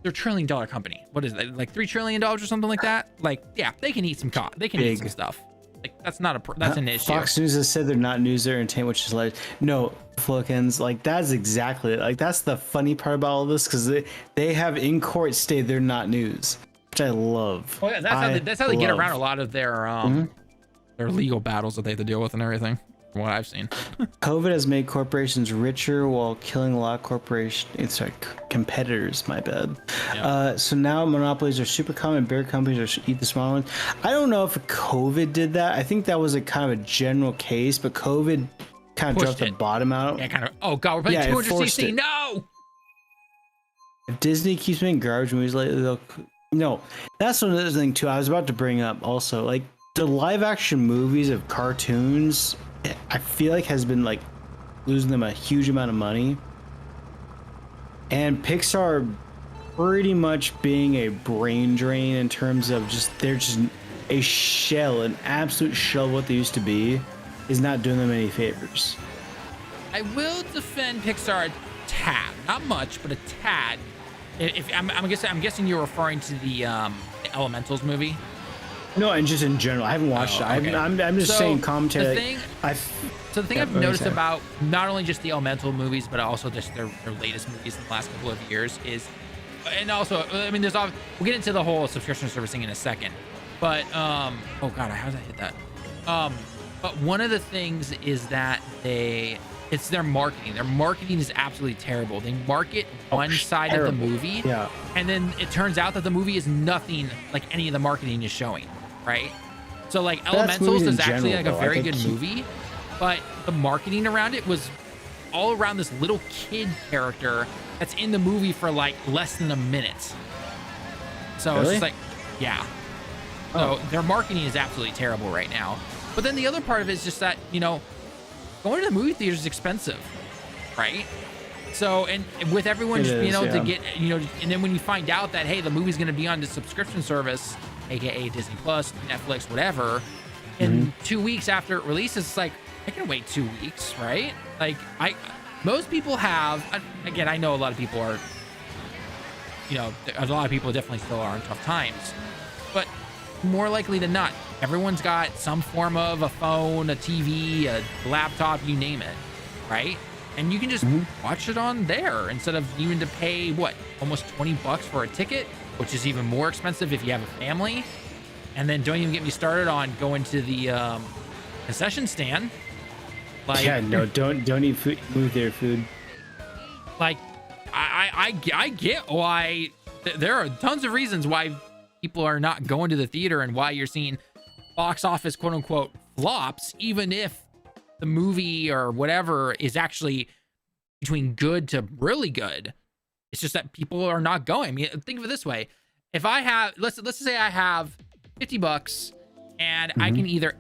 they're $1 trillion company. What is it, like $3 trillion or something like that? Like, yeah, they can eat some eat some stuff. Like, that's not that's an issue. Fox News has said they're not news, they're entertainment, which is like, no, Flokins, like that's exactly it. Like that's the funny part about all this, because they have in court stated they're not news, which I love. Oh yeah, that's how they get around a lot of their legal battles that they have to deal with and everything, from what I've seen. COVID has made corporations richer while killing a lot of competitors, my bad. Yeah. So now monopolies are super common, bigger companies are eat the small ones. I don't know if COVID did that. I think that was a kind of a general case, but COVID kind of dropped the bottom out. Yeah, kind of. Oh god, we're playing 200cc. No! If Disney keeps making garbage movies lately, they'll... No, that's another thing too. I was about to bring up also, like, the live action movies of cartoons, I feel like has been like losing them a huge amount of money, and Pixar pretty much being a brain drain in terms of they're just a shell, an absolute shell of what they used to be, is not doing them any favors. I will defend Pixar a tad, not much, but a tad. If I'm guessing you're referring to the Elementals movie. No, and just in general, I haven't watched it. Okay. I'm just saying commentary. The thing I've noticed about not only just the Elemental movies, but also just their latest movies in the last couple of years is, and also, I mean, we'll get into the whole subscription servicing in a second, but, oh God, how did I hit that? But one of the things is that it's their marketing. Their marketing is absolutely terrible. They market one side of the movie, and then it turns out that the movie is nothing like any of the marketing is showing, right? So like Elementals is actually like a very good movie, but the marketing around it was all around this little kid character that's in the movie for like less than a minute. So it's just like, yeah. So their marketing is absolutely terrible right now. But then the other part of it is just that, you know, going to the movie theater is expensive, right? So, and with everyone, to get, and then when you find out that, hey, the movie's going to be on the subscription service, aka Disney Plus, Netflix, whatever, in 2 weeks after it releases, it's like, I can wait 2 weeks, right? Like, most people have, again, I know a lot of people are, a lot of people definitely still are in tough times, but more likely than not, everyone's got some form of a phone, a TV, a laptop, you name it, right? And you can just watch it on there instead of even to pay, almost $20 for a ticket, which is even more expensive if you have a family. And then don't even get me started on going to the concession stand. Like, yeah, no, don't eat food, move their food. Like, I get why there are tons of reasons why people are not going to the theater and why you're seeing box office quote unquote flops, even if the movie or whatever is actually between good to really good. It's just that people are not going. I mean, think of it this way. If I have, let's say I have $50 and I can either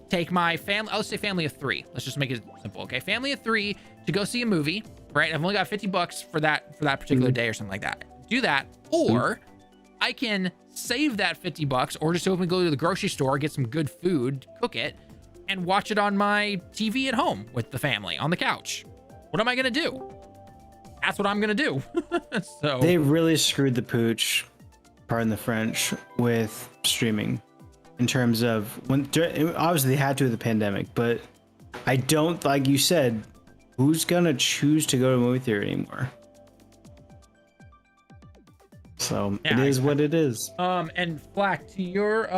take my family, I'll say family of 3. Let's just make it simple. Okay. Family of 3 to go see a movie, right? I've only got $50 for that particular day or something like that. Do that. Or I can save that $50 or just open, go to the grocery store, get some good food, cook it, and watch it on my TV at home with the family on the couch. What am I going to do? That's what I'm going to do. So they really screwed the pooch, pardon the French, with streaming in terms of obviously they had to with the pandemic, but I don't, like you said, who's going to choose to go to a movie theater anymore? So yeah, it is what it is. And Flack, to your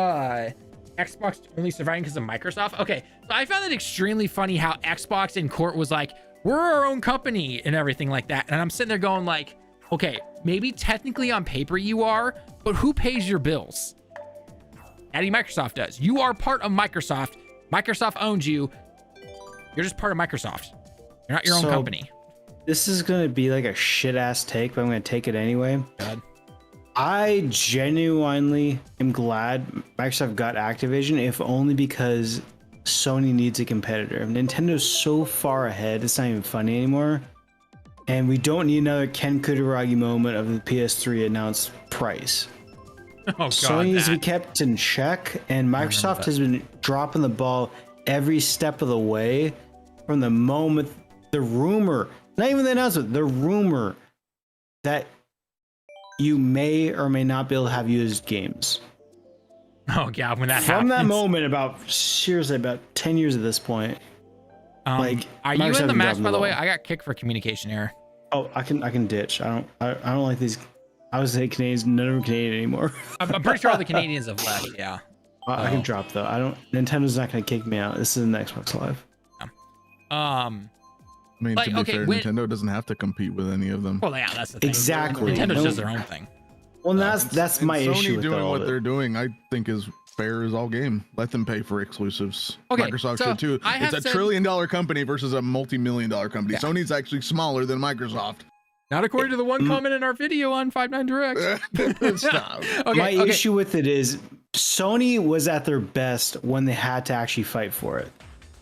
Xbox only surviving because of Microsoft. Okay, so I found it extremely funny how Xbox in court was like, we're our own company and everything like that. And I'm sitting there going like, okay, maybe technically on paper you are, but who pays your bills? Microsoft does. You are part of Microsoft. Microsoft owns you. You're just part of Microsoft. You're not your own company. This is gonna be like a shit ass take, but I'm gonna take it anyway. God. I genuinely am glad Microsoft got Activision, if only because Sony needs a competitor. Nintendo's so far ahead, it's not even funny anymore. And we don't need another Ken Kutaragi moment of the PS3 announced price. Oh, God, Sony needs to be kept in check, and Microsoft has been dropping the ball every step of the way from the moment the rumor, not even the announcement, the rumor that you may or may not be able to have used games. Oh, God, when that From happens. that moment, seriously, about 10 years at this point. Like, are you in the match, by the way? I got kicked for communication error. Oh, I can ditch. I don't like these. I was saying Canadians, none of them are Canadian anymore. I'm pretty sure all the Canadians have left. Yeah. I can drop though. Nintendo's not gonna kick me out. This is an Xbox Live. Yeah. I mean, to be fair, Nintendo doesn't have to compete with any of them. Well, yeah, that's the thing. Exactly. Nintendo does their own thing. Well, that's my issue. Sony doing what they're doing, I think, is fair as all game. Let them pay for exclusives. Okay, Microsoft so should too. It's a $1 trillion company versus a multi-million-dollar company. Yeah. Sony's actually smaller than Microsoft. Not according to the one comment in our video on 59 Direct. Stop. My issue with it is Sony was at their best when they had to actually fight for it.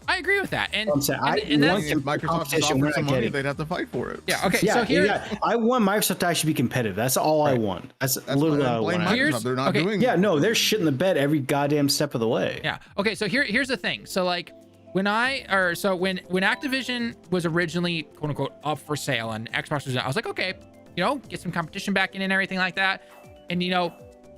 I agree with that. And, I'm saying, and that's, if Microsoft is offering some money, they'd have to fight for it. Yeah. Okay. Yeah, so here, I want Microsoft to actually be competitive. That's all I want. That's literally all I want. Microsoft. They're not doing. Yeah, no, they're shit in the bed every goddamn step of the way. Yeah. Okay. So here's the thing. So like when Activision was originally quote unquote up for sale and Xbox was, I was like, okay, get some competition back in and everything like that, and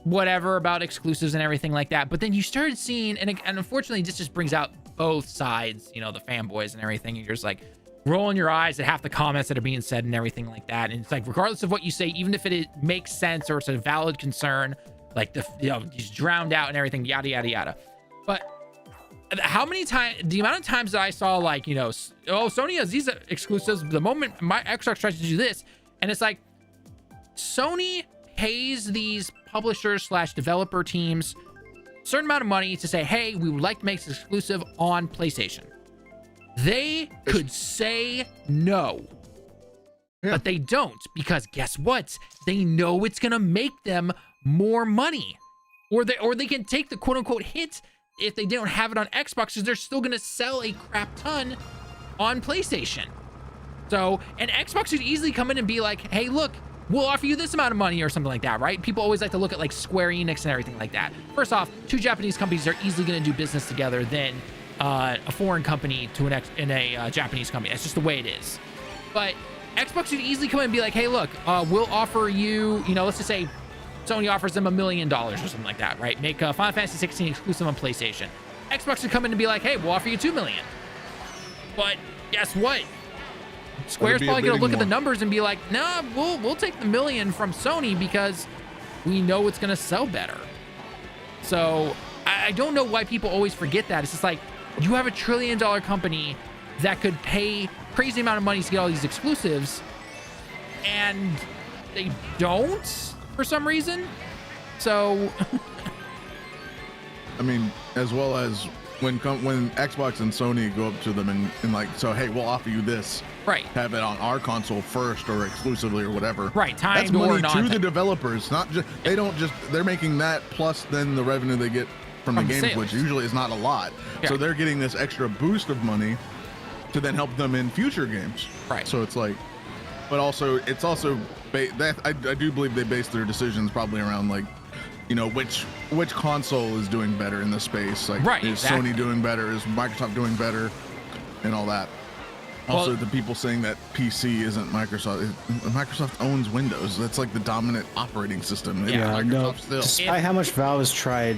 whatever about exclusives and everything like that. But then you started seeing, and unfortunately, this just brings out both sides, the fanboys and everything. And you're just like rolling your eyes at half the comments that are being said and everything like that. And it's like, regardless of what you say, even if it makes sense or it's a valid concern, like he's drowned out and everything, yada, yada, yada. But how many times, the amount of times that I saw like, Sony has these exclusives, the moment my Xbox tries to do this, and it's like, Sony pays these publishers / developer teams a certain amount of money to say, hey, we would like to make this exclusive on PlayStation. They could say no, but they don't, because guess what? They know it's gonna make them more money, or they can take the quote unquote hit if they don't have it on Xbox, because they're still gonna sell a crap ton on PlayStation. So, and Xbox could easily come in and be like, hey, look, we'll offer you this amount of money or something like that, right? People always like to look at like Square Enix and everything like that. First off, two Japanese companies are easily going to do business together than a foreign company to a Japanese company. That's just the way it is. But Xbox could easily come in and be like, hey, look, we'll offer you, let's just say Sony offers them $1 million or something like that, right? Make Final Fantasy 16 exclusive on PlayStation. Xbox could come in and be like, hey, we'll offer you $2 million. But guess what? Square's probably gonna look at the numbers and be like, nah, we'll take the $1 million from Sony because we know it's gonna sell better. So I don't know why people always forget that. It's just like, you have $1 trillion company that could pay crazy amount of money to get all these exclusives, and they don't for some reason. So I mean, as well as when Xbox and Sony go up to them and like, so hey, we'll offer you this. Right. Have it on our console first or exclusively or whatever. Right. That's money to the developers. Not just they're making that plus then the revenue they get from the games, sales, which usually is not a lot. Yeah. So they're getting this extra boost of money to then help them in future games. Right. So it's like, but also it's also I do believe they base their decisions probably around like, which console is doing better in the space. Like, right, is Sony doing better? Is Microsoft doing better? And all that. Also, the people saying that PC isn't Microsoft. Microsoft owns Windows. That's like the dominant operating system. Yeah, despite how much Valve has tried,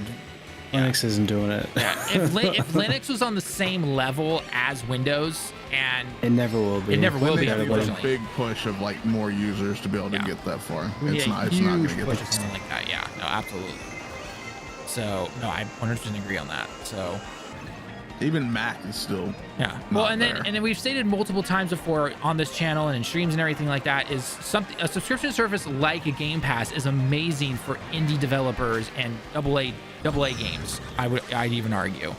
Linux isn't doing it. Yeah. If Linux was on the same level as Windows, and it never will be. It never will be. There's a big push of like more users to be able to get that far. It's not going to get that something like that. Yeah, no, absolutely. So no, I 100% agree on that. So. Even Mac is still well, and then we've stated multiple times before on this channel and in streams and everything like that, is a subscription service like a Game Pass is amazing for indie developers and AA games. I'd even argue.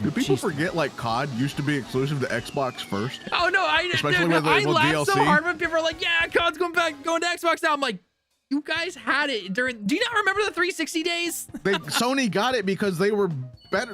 Do people forget like COD used to be exclusive to Xbox first? Oh no, especially dude, with I laughed DLC. so hard when people are like, "Yeah, COD's going to Xbox now." I'm like, you guys had it during. Do you not remember the 360 days? Sony got it because they were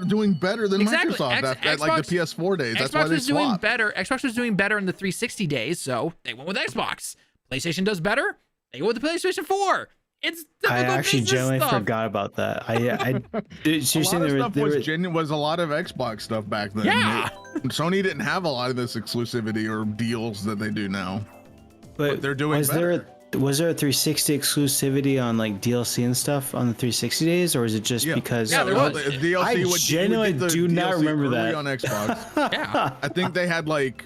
doing better than Microsoft at like the PS4 days. That's why they swapped. Xbox was doing better in the 360 days, so they went with Xbox. PlayStation does better. They go with the PlayStation 4. It's I actually genuinely stuff. forgot about that. I was a lot of Xbox stuff back then. Yeah. Sony didn't have a lot of this exclusivity or deals that they do now. But they're doing better. Was there a 360 exclusivity on like DLC and stuff on the 360 days, or is it just because? Yeah, there was. DLC I genuinely do not remember that on Xbox. Yeah, I think they had like,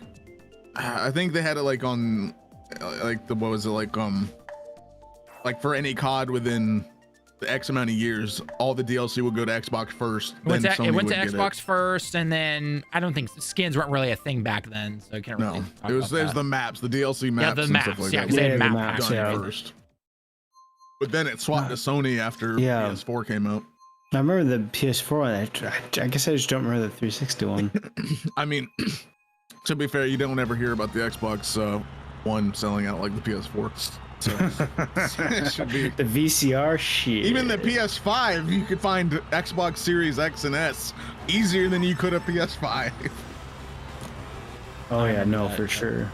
it like on, like what was it like for any COD within the X amount of years, all the DLC would go to Xbox first. It went to Xbox first, and then I don't think skins weren't really a thing back then, so I can't really. No, it was the maps, the DLC maps, the maps, and stuff like yeah, that. the maps First. But then it swapped to Sony after PS4 came out. I remember the PS4 one. I guess I just don't remember the 360 one. I mean, to be fair, you don't ever hear about the Xbox One selling out like the PS4. So it should be the VCR shit. Even the PS5, you could find Xbox Series X and S easier than you could a PS5. Oh yeah, no, for sure.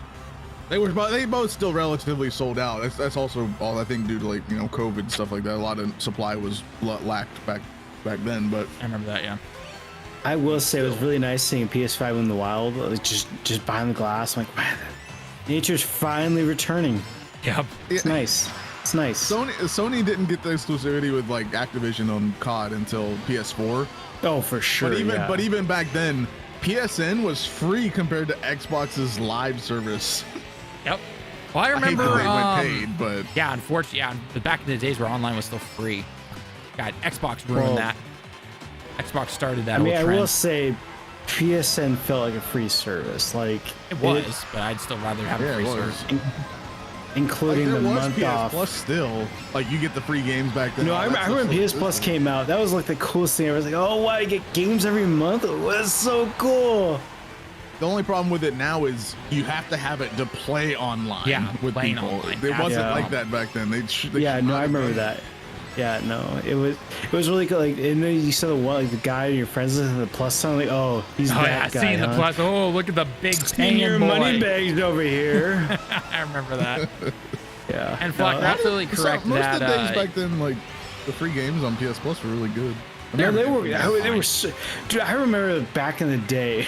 They both still relatively sold out. That's also all I think due to like COVID stuff like that. A lot of supply was lacked back then. But I remember that. Yeah. I will say it was really nice seeing PS5 in the wild, like just behind the glass. I'm like, man, nature's finally returning. Yep. It's nice. It's nice. Sony didn't get the exclusivity with like Activision on COD until PS4. Oh, for sure. But even back then, PSN was free compared to Xbox's live service. Yep. Well, I remember they went paid, but yeah, unfortunately, but back in the days where online was still free. God, Xbox ruined that. Xbox started that. I will say, PSN felt like a free service. Like it was, but I'd still rather have a free service. Including the month PS off. Plus still, like you get the free games back then. No, I remember when PS Plus came out. That was like the coolest thing. I was like, oh, wow, I get games every month. It was so cool. The only problem with it now is you have to have it to play online. Yeah, with playing people. online. It wasn't like that back then. They I remember that. Yeah, no, it was really good. Like, and then you saw the guy and your friends looking at the plus sign, like, oh, he's that guy. Seeing the plus. Oh, look at the big your money bags over here. I remember that. Yeah. And Flock, you're absolutely correct. Most of the days back then, like the free games on PS Plus were really good. They were so, dude, I remember back in the day,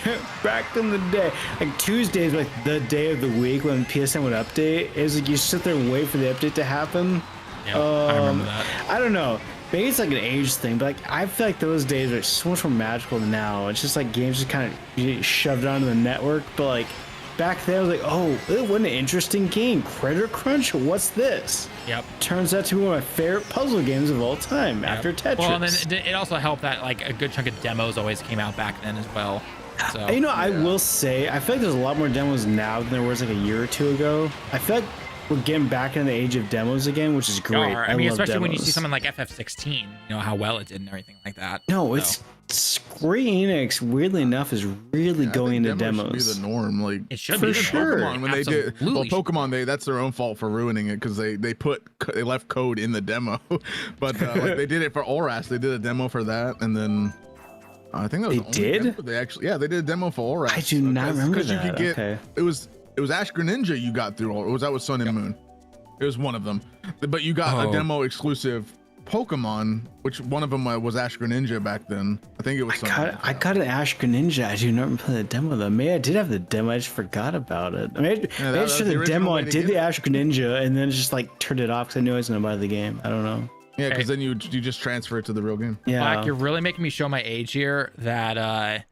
like Tuesdays, like the day of the week when PSN would update, it was like you sit there and wait for the update to happen. Yeah, I remember that. I don't know. Maybe it's like an age thing, but like I feel like those days are so much more magical now. It's just like games just kind of shoved onto the network. But like back then, I was like, oh, what an interesting game. Credit Crunch? What's this? Yep. Turns out to be one of my favorite puzzle games of all time after Tetris. Well, and then it also helped that like a good chunk of demos always came out back then as well. So I will say, I feel like there's a lot more demos now than there was like a year or two ago. I feel like we're getting back in the age of demos again, which is great. I mean, especially demos. when you see something like FF16, how well it did and everything like that. No, it's Square Enix, weighly enough, is really going into demos. Should be the norm. Like it should for be sure. Pokemon, when they did, Pokemon, that's their own fault for ruining it because they left code in the demo. But like they did it for Oras. They did a demo for that, and then I think that was they actually they did a demo for Oras. I do not remember that. You could get, it was Ash Greninja you got through, or was that with Sun and Moon? It was one of them, but you got a demo exclusive Pokemon, which one of them was Ash Greninja back then. I think it was. I got an Ash Greninja. I do not remember the demo though. Maybe I did have the demo. I just forgot about it. I mean, I just did the demo. I did the Ash Greninja, and then just like turned it off because I knew I was gonna buy the game. I don't know. Yeah, because then you just transfer it to the real game. Yeah, Black, you're really making me show my age here. That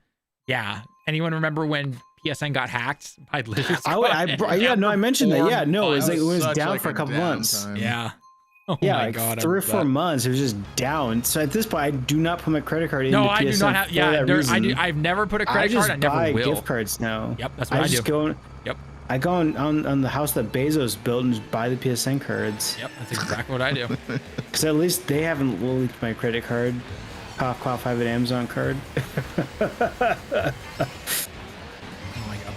anyone remember when PSN got hacked by Lizard Squad? I mentioned that. Yeah, no, it was down for a couple months. Yeah. Oh my God, 3 or 4 months. It was just down. So at this point, I do not put my credit card into PSN. No, I do not have. Yeah, I've never put a credit card. I never will. I just buy gift cards now. Yep, that's what I do. I go on the house that Bezos built and just buy the PSN cards. Yep, that's exactly what I do. Because at least they haven't leaked my credit card. Cough, cough, I have an Amazon card.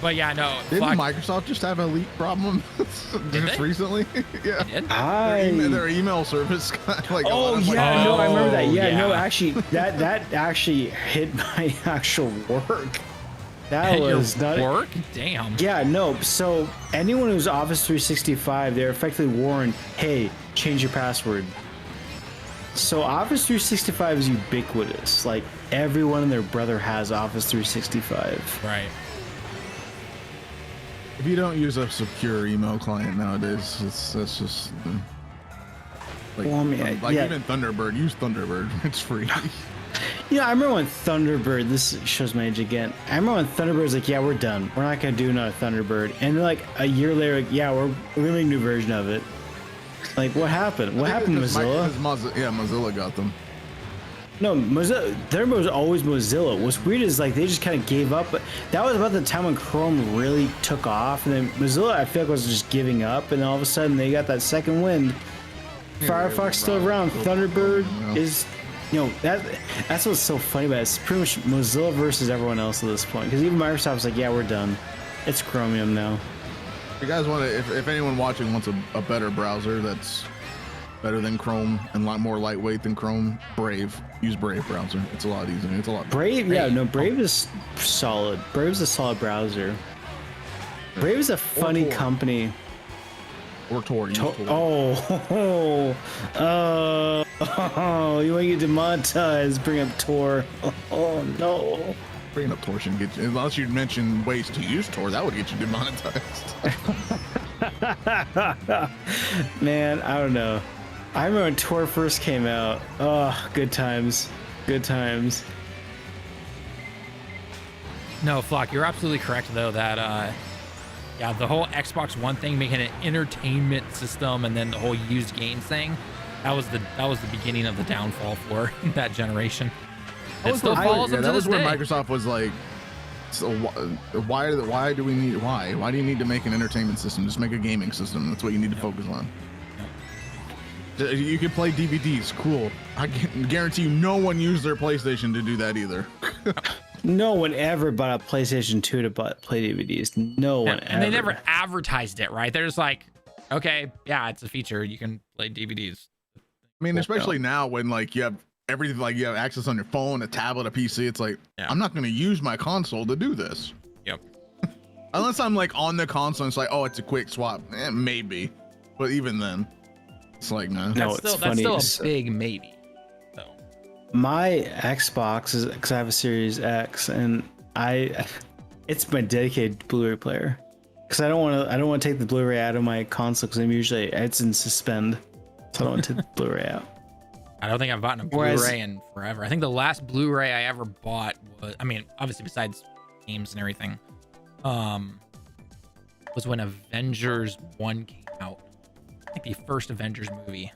But yeah, no. Didn't Microsoft just have a leak problem just recently? Yeah. Their email service got like. Oh yeah, no, I remember that. Yeah, no, actually, that actually hit my actual work. That was not work. Damn. Yeah, no. So anyone who's Office 365, they're effectively warned, hey, change your password. So Office 365 is ubiquitous. Like everyone and their brother has Office 365. Right. If you don't use a secure email client nowadays, that's just like, well, I mean, even Thunderbird. Use Thunderbird; it's free. Yeah, I remember when Thunderbird. This shows my age again. I remember when Thunderbird was like, "Yeah, we're done. We're not gonna do another Thunderbird." And then, like a year later, like, "Yeah, we're gonna make a new version of it." Like, what happened? What happened, Mozilla? Mozilla got them. No, Mozilla. There was always Mozilla. What's weird is like they just kind of gave up. But that was about the time when Chrome really took off, and then Mozilla, I feel like, was just giving up, and all of a sudden they got that second wind. Yeah, Firefox still around. Thunderbird is, that's what's so funny about it. It's pretty much Mozilla versus everyone else at this point. Because even Microsoft's like, yeah, we're done. It's Chromium now. If you guys want to, if anyone watching wants a better browser that's better than Chrome and a lot more lightweight than Chrome, Brave. Use Brave browser. It's a lot easier. It's a lot better. Brave, yeah, no, Brave is solid. Brave's a solid browser. Brave is a funny company. Or Tor. Oh, you want to get demonetized? Bring up Tor. Oh no. Bringing up Tor shouldn't get you, unless you mention ways to use Tor, that would get you demonetized. Man, I don't know. I remember when Tor first came out. Oh, good times. Good times. No, Flock, you're absolutely correct though that yeah, the whole Xbox One thing, making an entertainment system, and then the whole used games thing, that was the beginning of the downfall for that generation. It still follows them to this day. That was where Microsoft was like, so why do you need to make an entertainment system? Just make a gaming system. That's what you need to focus on. You can play DVDs, cool. I can guarantee you no one used their PlayStation to do that either. No one ever bought a PlayStation 2 to play DVDs. No one ever. And they never advertised it, right? They're just like, okay, yeah, it's a feature. You can play DVDs. I mean, especially now when like you have everything, like you have access on your phone, a tablet, a PC. It's like, I'm not going to use my console to do this. Yep. Unless I'm like on the console, and it's like, oh, it's a quick swap. Maybe. But even then, it's like, no. That's still a big maybe. So. My Xbox is, because I have a Series X, and it's my dedicated Blu-ray player. Because I don't want to take the Blu-ray out of my console, because it's in suspend. So I don't want to take the Blu-ray out. I don't think I've bought a Blu-ray in forever. I think the last Blu-ray I ever bought was, I mean, obviously besides games and everything, was when Avengers 1 came out. I think the first Avengers movie.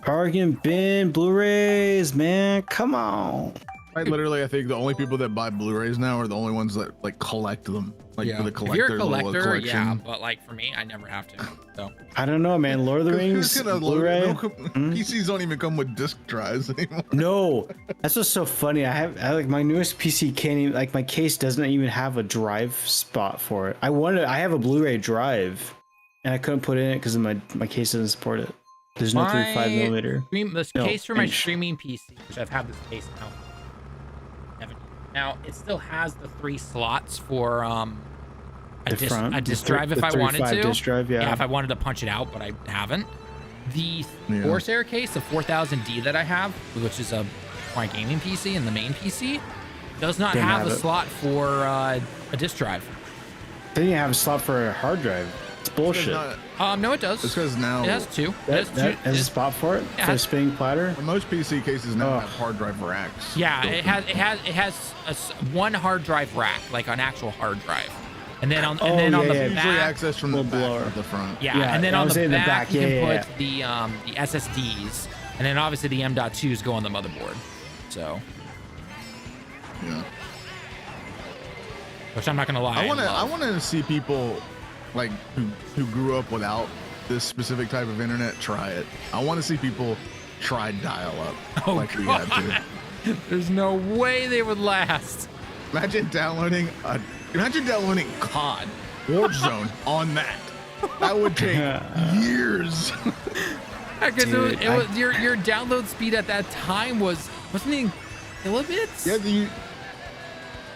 Bargain bin Blu-rays, man, come on. I think the only people that buy Blu-rays now are the only ones that like collect them. Like for the collector, if you're a collector, yeah, but like for me, I never have to. So I don't know, man. Lord of the Rings Blu-ray. PCs don't even come with disc drives anymore. No, that's what's so funny. I like my newest PC can't even, like, my case doesn't even have a drive spot for it. I have a Blu-ray drive, and I couldn't put it in it because my case doesn't support it. There's no 3.5mm. This case for my streaming PC, which I've had this case now. Now it still has the 3 slots for a disc drive if I wanted to. Disc drive, yeah, if I wanted to punch it out, but I haven't. The Corsair case, the 4000D that I have, which is my gaming PC and the main PC, does not have a slot for a disc drive. They didn't have a slot for a hard drive. It's bullshit. No, it does. It's because now it has 2. It has a spot for it for a spinning platter. Most PC cases now have hard drive racks. Yeah, it has one hard drive rack, like an actual hard drive, and then on the back, usually access from the back or the front. Yeah, and then on the back you can put the SSDs, and then obviously the M.2s go on the motherboard. So yeah, which I'm not gonna lie. I want to see people like who grew up without this specific type of internet try it. I want to see people try dial-up like we had to. There's no way they would last. Imagine downloading COD Warzone on that. That would take years. Because it was your download speed at that time wasn't it kilobits? Yeah,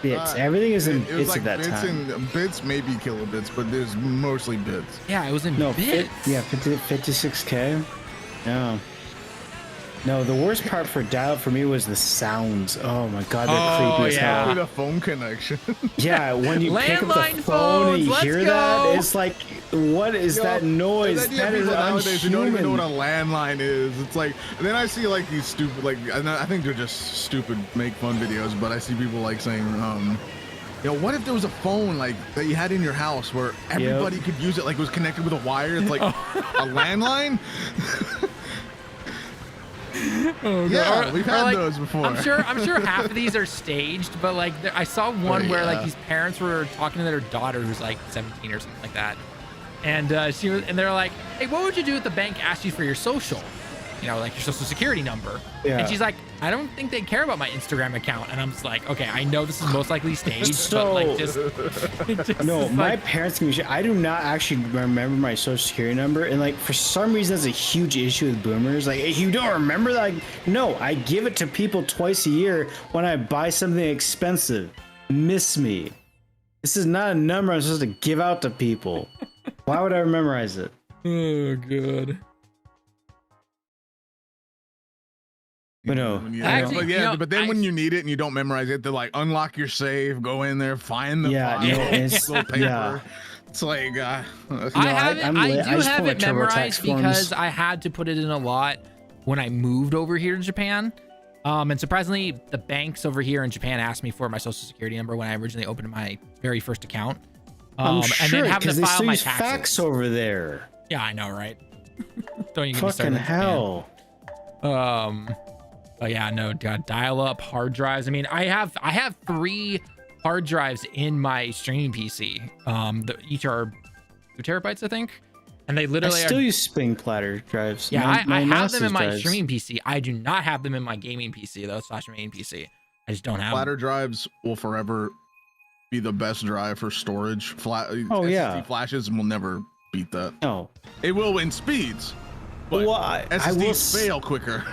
bits. Everything is in bits like at that bits time. And bits, maybe kilobits, but there's mostly bits. Yeah, it was in bits. 56K. No. No, the worst part for dial-up for me was the sounds. Oh my god, they're creepy as hell. With a phone connection. Yeah, when you pick up the phone and you hear that, it's like, what is that noise? That is nowadays who don't even know what a unhuman. landline is. It's like, and then I see like these stupid, like, I think they're just stupid make fun videos, but I see people like saying, what if there was a phone like that you had in your house where everybody could use it, like it was connected with a wire? It's like a landline. Oh, yeah, we've had those before. I'm sure half of these are staged, but like I saw one where like these parents were talking to their daughter who's like 17 or something like that, and they're like, "Hey, what would you do if the bank asked you for your social? Like your social security number?" Yeah. And she's like, "I don't think they care about my Instagram account." And I'm just like, "Okay, I know this is most likely staged, but like just no, my parents can I do not actually remember my social security number, and like for some reason that's a huge issue with boomers. Like, if you don't remember that, no, I give it to people twice a year when I buy something expensive. Miss me. This is not a number I'm supposed to give out to people. Why would I memorize it? Oh, good. But no, but then when you need it and you don't memorize it, they like unlock your save, go in there, find the file, little paper. Yeah. It's like I do have it memorized because I had to put it in a lot when I moved over here to Japan. And surprisingly, the banks over here in Japan asked me for my social security number when I originally opened my very first account. I'm sure, because they still use fax over there. Yeah, I know, right? Don't even fucking hell. But yeah, no, dial up hard drives. I mean, I have 3 hard drives in my streaming PC. Each are 2 terabytes, I think. And they literally I still use spring platter drives. Yeah, I have them in my streaming PC. I do not have them in my gaming PC though, / main PC. I just don't have platter drives will forever be the best drive for storage. SSD flashes will never beat that. No. It will in speeds. But SSDs fail quicker.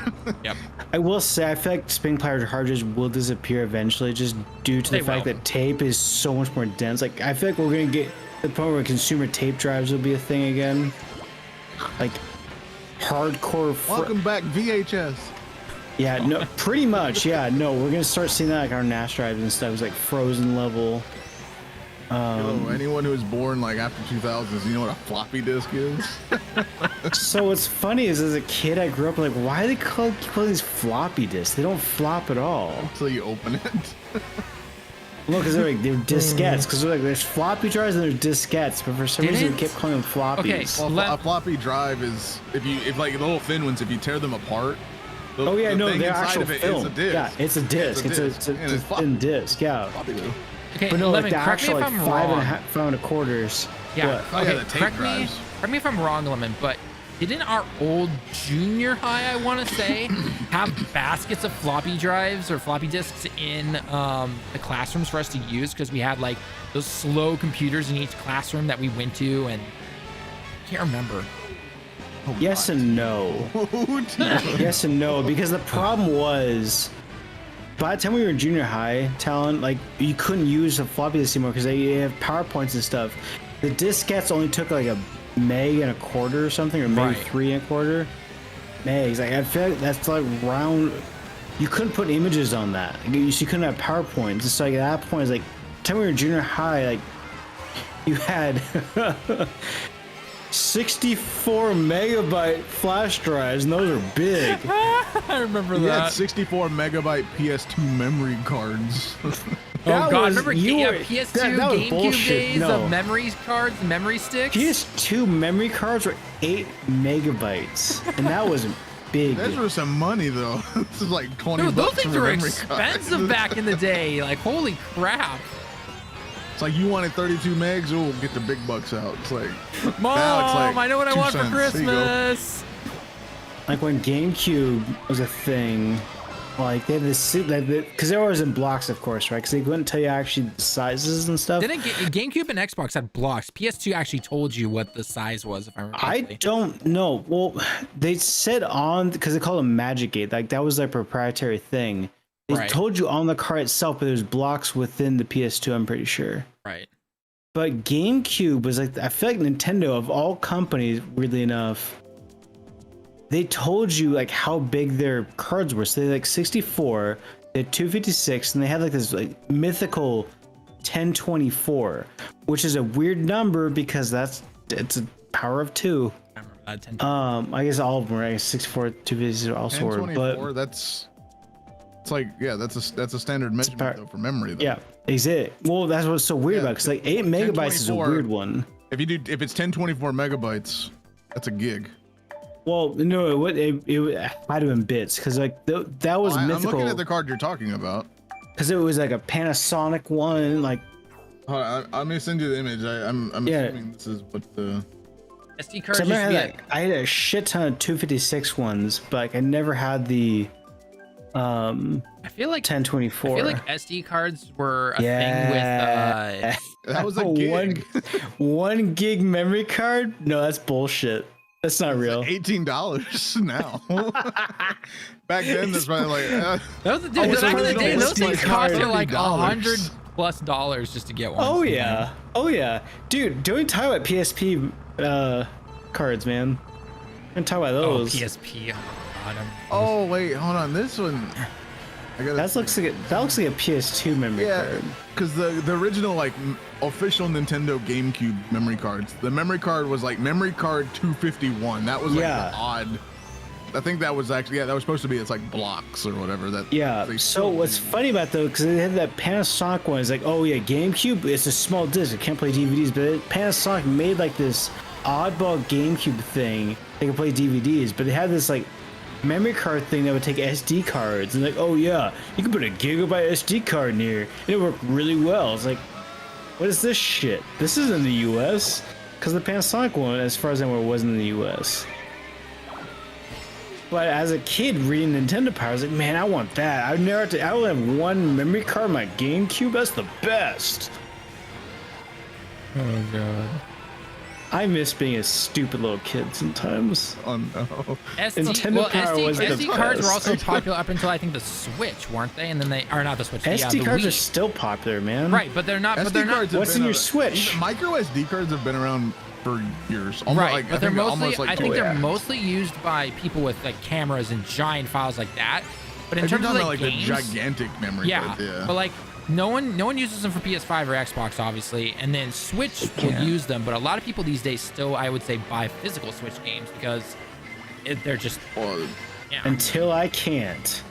Yep. I will say, I feel like spring platter hard drives will disappear eventually, just due to the fact that tape is so much more dense. Like, I feel like we're gonna get to the point where consumer tape drives will be a thing again. Like, hardcore. Welcome back, VHS. Yeah, no, pretty much. Yeah, no, we're gonna start seeing that like our NAS drives and stuff. It's like frozen level. Anyone who was born like after 2000s, you know what a floppy disk is? So what's funny is, as a kid, I grew up like, why do they call these floppy disks? They don't flop at all. Until you open it. Well, because they're diskettes. Because there's floppy drives and there's diskettes, but for some reason we kept calling them floppies. Okay, well, a floppy drive is if like the little thin ones, if you tear them apart. They're actual film. It's a disc. Yeah, it's a disc. It's a thin disc. Yeah. Okay, but no, Lemon, like the actual like 5.25. Yeah. Okay, the tape drives. Correct me if I'm wrong, Lemon, but didn't our old junior high, I want to say, have baskets of floppy drives or floppy disks in the classrooms for us to use? Because we had like those slow computers in each classroom that we went to, and I can't remember. Oh, yes and no. Yes and no, because the problem was, by the time we were in junior high, Tallen, like, you couldn't use a floppy disk anymore because they have PowerPoints and stuff. The diskettes only took like a meg and a quarter or something, or maybe 3 1/4 megs. Like, I feel like that's like round. You couldn't put images on that. You couldn't have PowerPoints. It's like at that point, it's like, the time we were in junior high, like, you had 64 megabyte flash drives, and those are big. I remember that. You had 64 megabyte PS2 memory cards. Oh god, remember PS2 GameCube days of memory cards, memory sticks? PS2 memory cards were 8 megabytes, and that was big. Those were some money though. This is like 20 Dude, bucks. Those things were expensive back in the day. Like, holy crap. It's like, you wanted 32 megs, we'll get the big bucks out. It's like, Mom, now it's like I know what I want cents. for Christmas. Like when GameCube was a thing, Like they had this because they were always in blocks, of course, right? Because they wouldn't tell you actually the sizes and stuff. Didn't GameCube and Xbox had blocks? PS2 actually told you what the size was, if I remember correctly. I don't know. Well, they said on because they call them Magic Gate, like that was their proprietary thing. They told you on the card itself, but there's blocks within the PS2. I'm pretty sure. Right. But GameCube was like, I feel like Nintendo of all companies, weirdly enough, they told you like how big their cards were. So they had like 64, they had 256, and they had like this like mythical 1024, which is a weird number because it's a power of 2. I remember that 1024. I guess all of them were 64, 256 also were, but it's like, yeah, that's a standard measurement though, for memory though. Yeah, exactly. Well, that's what's so weird about it, because like 8 megabytes is a weird one. If it's 1024 megabytes, that's a gig. Well, no, it might have been bits, because like that was mythical. I'm looking at the card you're talking about. Because it was like a Panasonic one, like. Hold on, I'm gonna send you the image. I'm assuming this is what the SD cards. I had a shit ton of 256 ones, but like I never had the. I feel like 1024. I feel like SD cards were a thing with. That was a gig. 1 gig memory card? No, that's bullshit. That's not real. $18 now. Back then, that's probably like. Back in the day, those things cost you like $100+ just to get one. Oh yeah, dude. Don't talk about PSP cards, man. Don't talk about those. Oh, PSP. Oh wait, hold on. This one. That looks like a PS2 memory card. Because the original like official Nintendo GameCube memory cards, the memory card was like memory card 251. That was like the odd. I think that was actually that was supposed to be it's like blocks or whatever. That So what's funny about though, because they had that Panasonic one, it's like, oh yeah, GameCube, it's a small disc, it can't play DVDs, but Panasonic made like this oddball GameCube thing. They could play DVDs, but they had this like memory card thing that would take SD cards, and like, oh yeah, you can put a gigabyte SD card in here and it worked really well. It's like, what is this shit? This is in the US, because the Panasonic one, as far as I know, wasn't in the US. But as a kid reading Nintendo Power, I was like, man, I want that. I would have 1 memory card in my GameCube. That's the best. Oh god. I miss being a stupid little kid sometimes. Oh no. SD cards were also popular up until I think the Switch, weren't they? And then they are not the Switch. SD cards are still popular, man. Right, but they're not. What's in your Switch? Micro SD cards have been around for years. Right, but they're mostly. I think they're mostly used by people with like cameras and giant files like that. But in terms of like games, the gigantic memory cards, but like. No one uses them for PS5 or Xbox, obviously, and then Switch will use them. But a lot of people these days still, I would say, buy physical Switch games because they're just. Until I can't.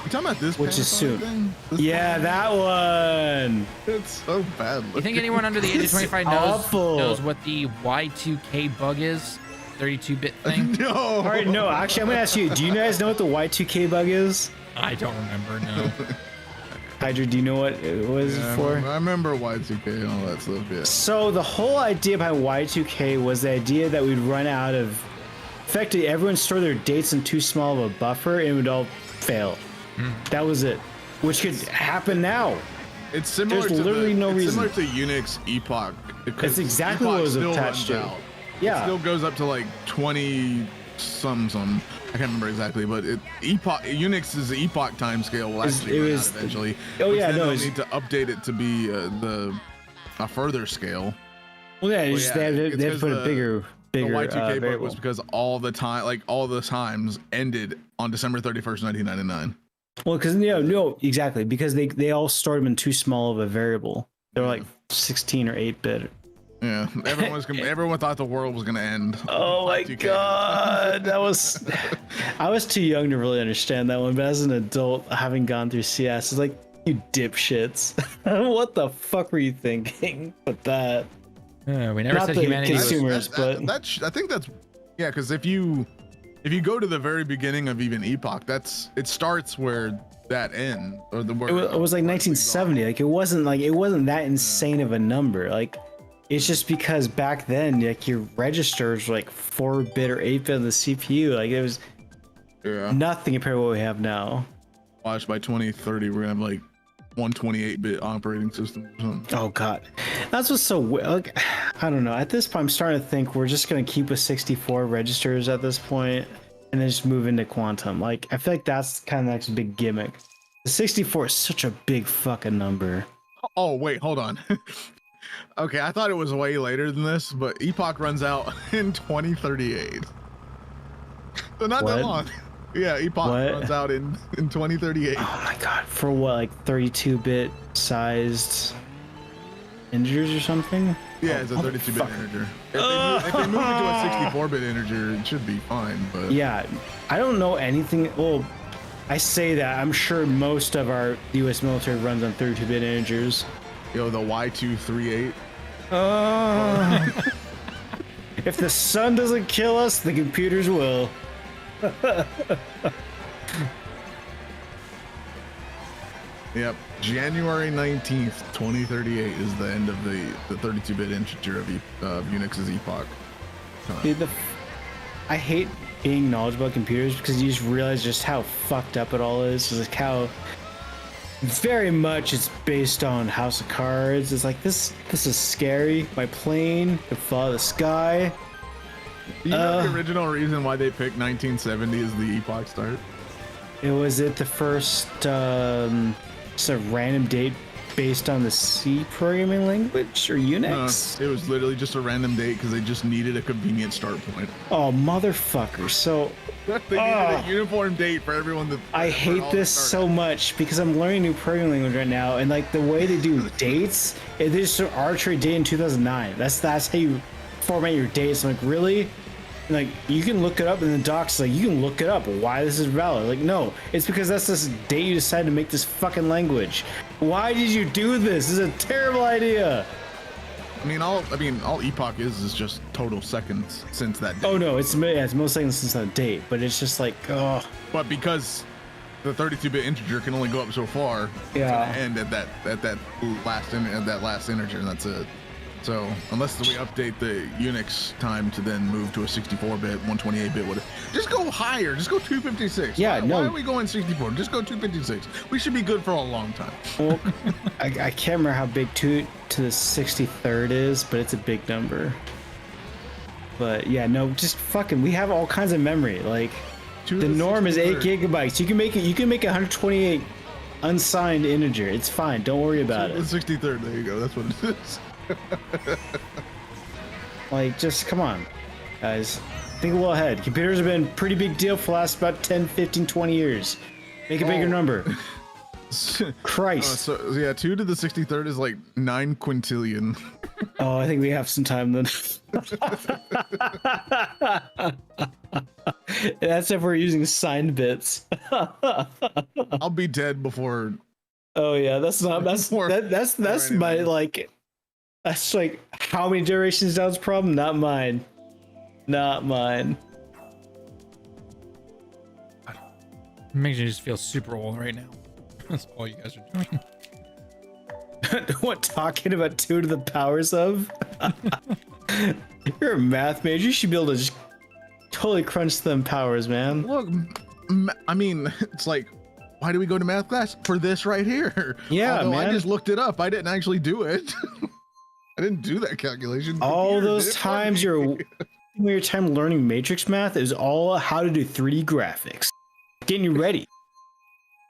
You talking about this? Which is soon. That one. It's so bad. You think anyone under the age of 25 knows what the Y2K bug is? 32-bit thing? No. All right, no. Actually, I'm gonna ask you. Do you guys know what the Y2K bug is? I don't remember. No. Hydra, do you know what it was for? I remember Y2K and all that stuff, yeah. So the whole idea behind Y2K was the idea that we'd run out of... Effectively, everyone stored their dates in too small of a buffer and it would all fail. That was it. Which could happen now. It's similar There's literally no reason. Similar to Unix Epoch. That's exactly what it was attached to. Yeah. It still goes up to like 20 some. I can't remember exactly, but Unix's Epoch timescale will actually run out eventually. Oh yeah, no, need to update it to be a further scale. Well, yeah, they have to put a bigger. The Y2K bug was because all the times ended on December 31st, 1999. Well, because no, exactly, because they all stored them in too small of a variable. They were like 16 or 8-bit. Yeah, everyone thought the world was gonna end. Oh my god, I was too young to really understand that one. But as an adult, having gone through CS, it's like, you dipshits. What the fuck were you thinking with that? We never said humanity consumers, but I think that's because if you go to the very beginning of even Epoch, it starts where that ends, or it was like 1970. Like it wasn't that insane of a number. Like. It's just because back then, like your registers were like 4-bit or 8-bit on the CPU. Like it was nothing compared to what we have now. Watch by 2030, we're gonna have like 128-bit operating system or something. Oh god, that's what's so like, I don't know. At this point, I'm starting to think we're just gonna keep with 64 registers at this point, and then just move into quantum. Like, I feel like that's kind of the next big gimmick. The 64 is such a big fucking number. Oh wait, hold on. Okay, I thought it was way later than this, but Epoch runs out in 2038. So not that long. Yeah, Epoch runs out in 2038. Oh my god, for what, like 32-bit sized integers or something? Yeah, it's a 32-bit integer. If they move into a 64-bit integer, it should be fine. But yeah, I don't know anything. Well, I say that. I'm sure most of our U.S. military runs on 32-bit integers. Yo, the Y238. If the sun doesn't kill us, the computers will. Yep, January 19th, 2038 is the end of the 32-bit integer of Unix's Epoch. Dude, I hate being knowledgeable about computers because you just realize just how fucked up it all is. It's like how very much it's based on House of Cards. It's like this is scary. My plane could fall out of the sky. You know the original reason why they picked 1970 as the Epoch start? It was the first just a random date based on the C programming language or Unix? It was literally just a random date because they just needed a convenient start point. Oh, motherfucker. So they needed a uniform date for everyone to. I hate this so much because I'm learning new programming language right now, and like the way they do dates, it is just an arbitrary date in 2009. That's how you format your dates. I'm like, really? And like, you can look it up, and the doc's like, you can look it up why this is valid. Like, no, it's because that's this date you decided to make this fucking language. Why did you do this? This is a terrible idea. I mean, all Epoch is just total seconds since that date. Oh no, it's most seconds since that date, but it's just like, oh. But because the 32-bit integer can only go up so far, yeah, and at that last integer, and that's it. So unless we update the Unix time to then move to a 64-bit, 128-bit, whatever, just go higher. Just go 256. Yeah, why are we going 64? Just go 256. We should be good for a long time. Well, I can't remember how big 2 to the 63rd is, but it's a big number. But yeah, no, just fucking. We have all kinds of memory. Like the norm is 8 gigabytes. You can make 128 unsigned integer. It's fine. Don't worry about it. The 63rd. There you go. That's what it is. Like, just come on, guys. Think a little ahead. Computers have been a pretty big deal for the last about 10, 15, 20 years. Make a bigger number. Christ. So yeah, 2 to the 63rd is like 9 quintillion. Oh, I think we have some time then. That's if we're using signed bits. I'll be dead before. Oh yeah, that's my like. That's like how many generations down's problem? Not mine. Not mine. It makes you just feel super old right now. That's all you guys are doing. What, talking about 2 to the powers of? You're a math major. You should be able to just totally crunch them powers, man. Look, I mean, it's like, why do we go to math class? For this right here. Yeah, man. I just looked it up. I didn't actually do it. I didn't do that calculation. All those times your time learning matrix math is all how to do 3D graphics. Getting you ready.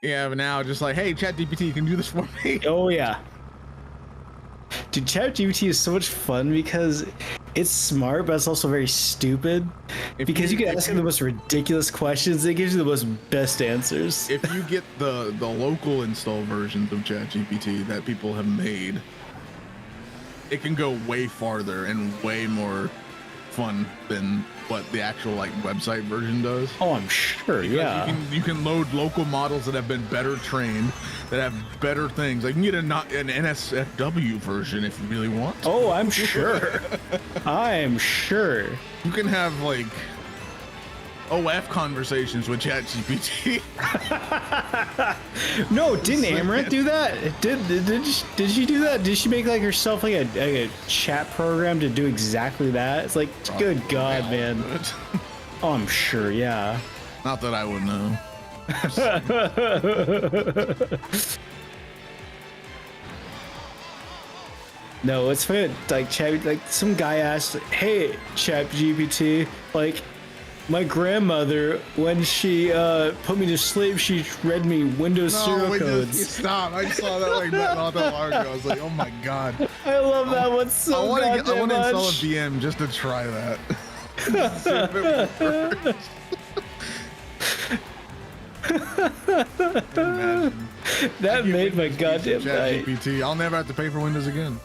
Yeah, but now just like, hey, ChatGPT, can you do this for me? Oh yeah. Dude, ChatGPT is so much fun because it's smart, but it's also very stupid. Because you can ask it the most ridiculous questions, it gives you the most best answers. If you get the local install versions of ChatGPT that people have made, it can go way farther and way more fun than what the actual like website version does. Oh, I'm sure. Because yeah. You can load local models that have been better trained, that have better things. Like you can get an NSFW version if you really want. Oh, I'm sure. I'm sure. You can have like OF conversations with ChatGPT. No, didn't Amaranth do that? Did she do that? Did she make like herself like a chat program to do exactly that? It's like, good God, man. Oh, I'm sure, yeah. Not that I would know. No, it's funny. Like some guy asked, "Hey, ChatGPT, like my grandmother, when she put me to sleep, she read me Windows serial codes." Stop! I saw that like not that long ago. I was like, "Oh my god!" I love that one so much. I want to install a VM just to try that. See if it works. Imagine. That made my goddamn night. ChatGPT. I'll never have to pay for Windows again.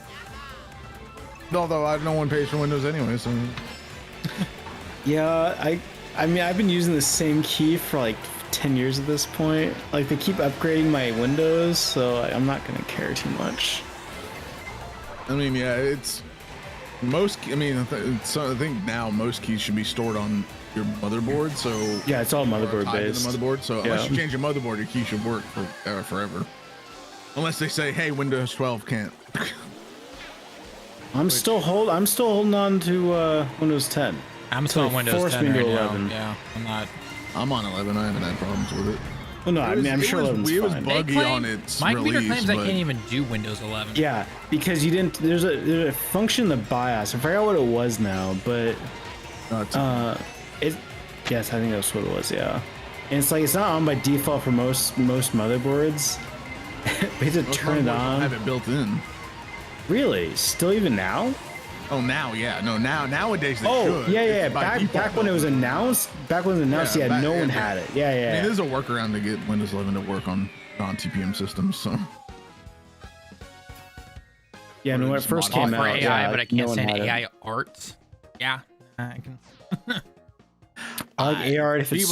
Although no one pays for Windows anyway, so. Yeah, I mean, I've been using the same key for like 10 years at this point. Like, they keep upgrading my Windows, so I'm not gonna care too much. I mean, yeah, it's most. I mean, I think now most keys should be stored on your motherboard. So yeah, it's all motherboard based. The motherboard. So unless you change your motherboard, your key should work for forever. Unless they say, "Hey, Windows 12 can't." I'm still holding on to Windows 10. I'm still on Windows 10 right 11. now. Yeah, I'm on 11. I haven't had problems with it. Well, no, I mean, I'm sure 11's fine. It was buggy on its my computer release, claims I can't even do Windows 11. Yeah, because you didn't. There's a function in the BIOS. I forgot what it was now, but yes, I think that's what it was. Yeah, and it's like it's not on by default for most motherboards. We had to turn it on. Have it built in. Really? Still even now? Oh, now, yeah. No, nowadays they should. Yeah. Back when it was announced, no one had it. Yeah. I mean, there's a workaround to get Windows 11 to work on non-TPM systems, so. Yeah, when it first came out, for AI, but I can't no send AI art. Yeah, I can. I like AI art if it's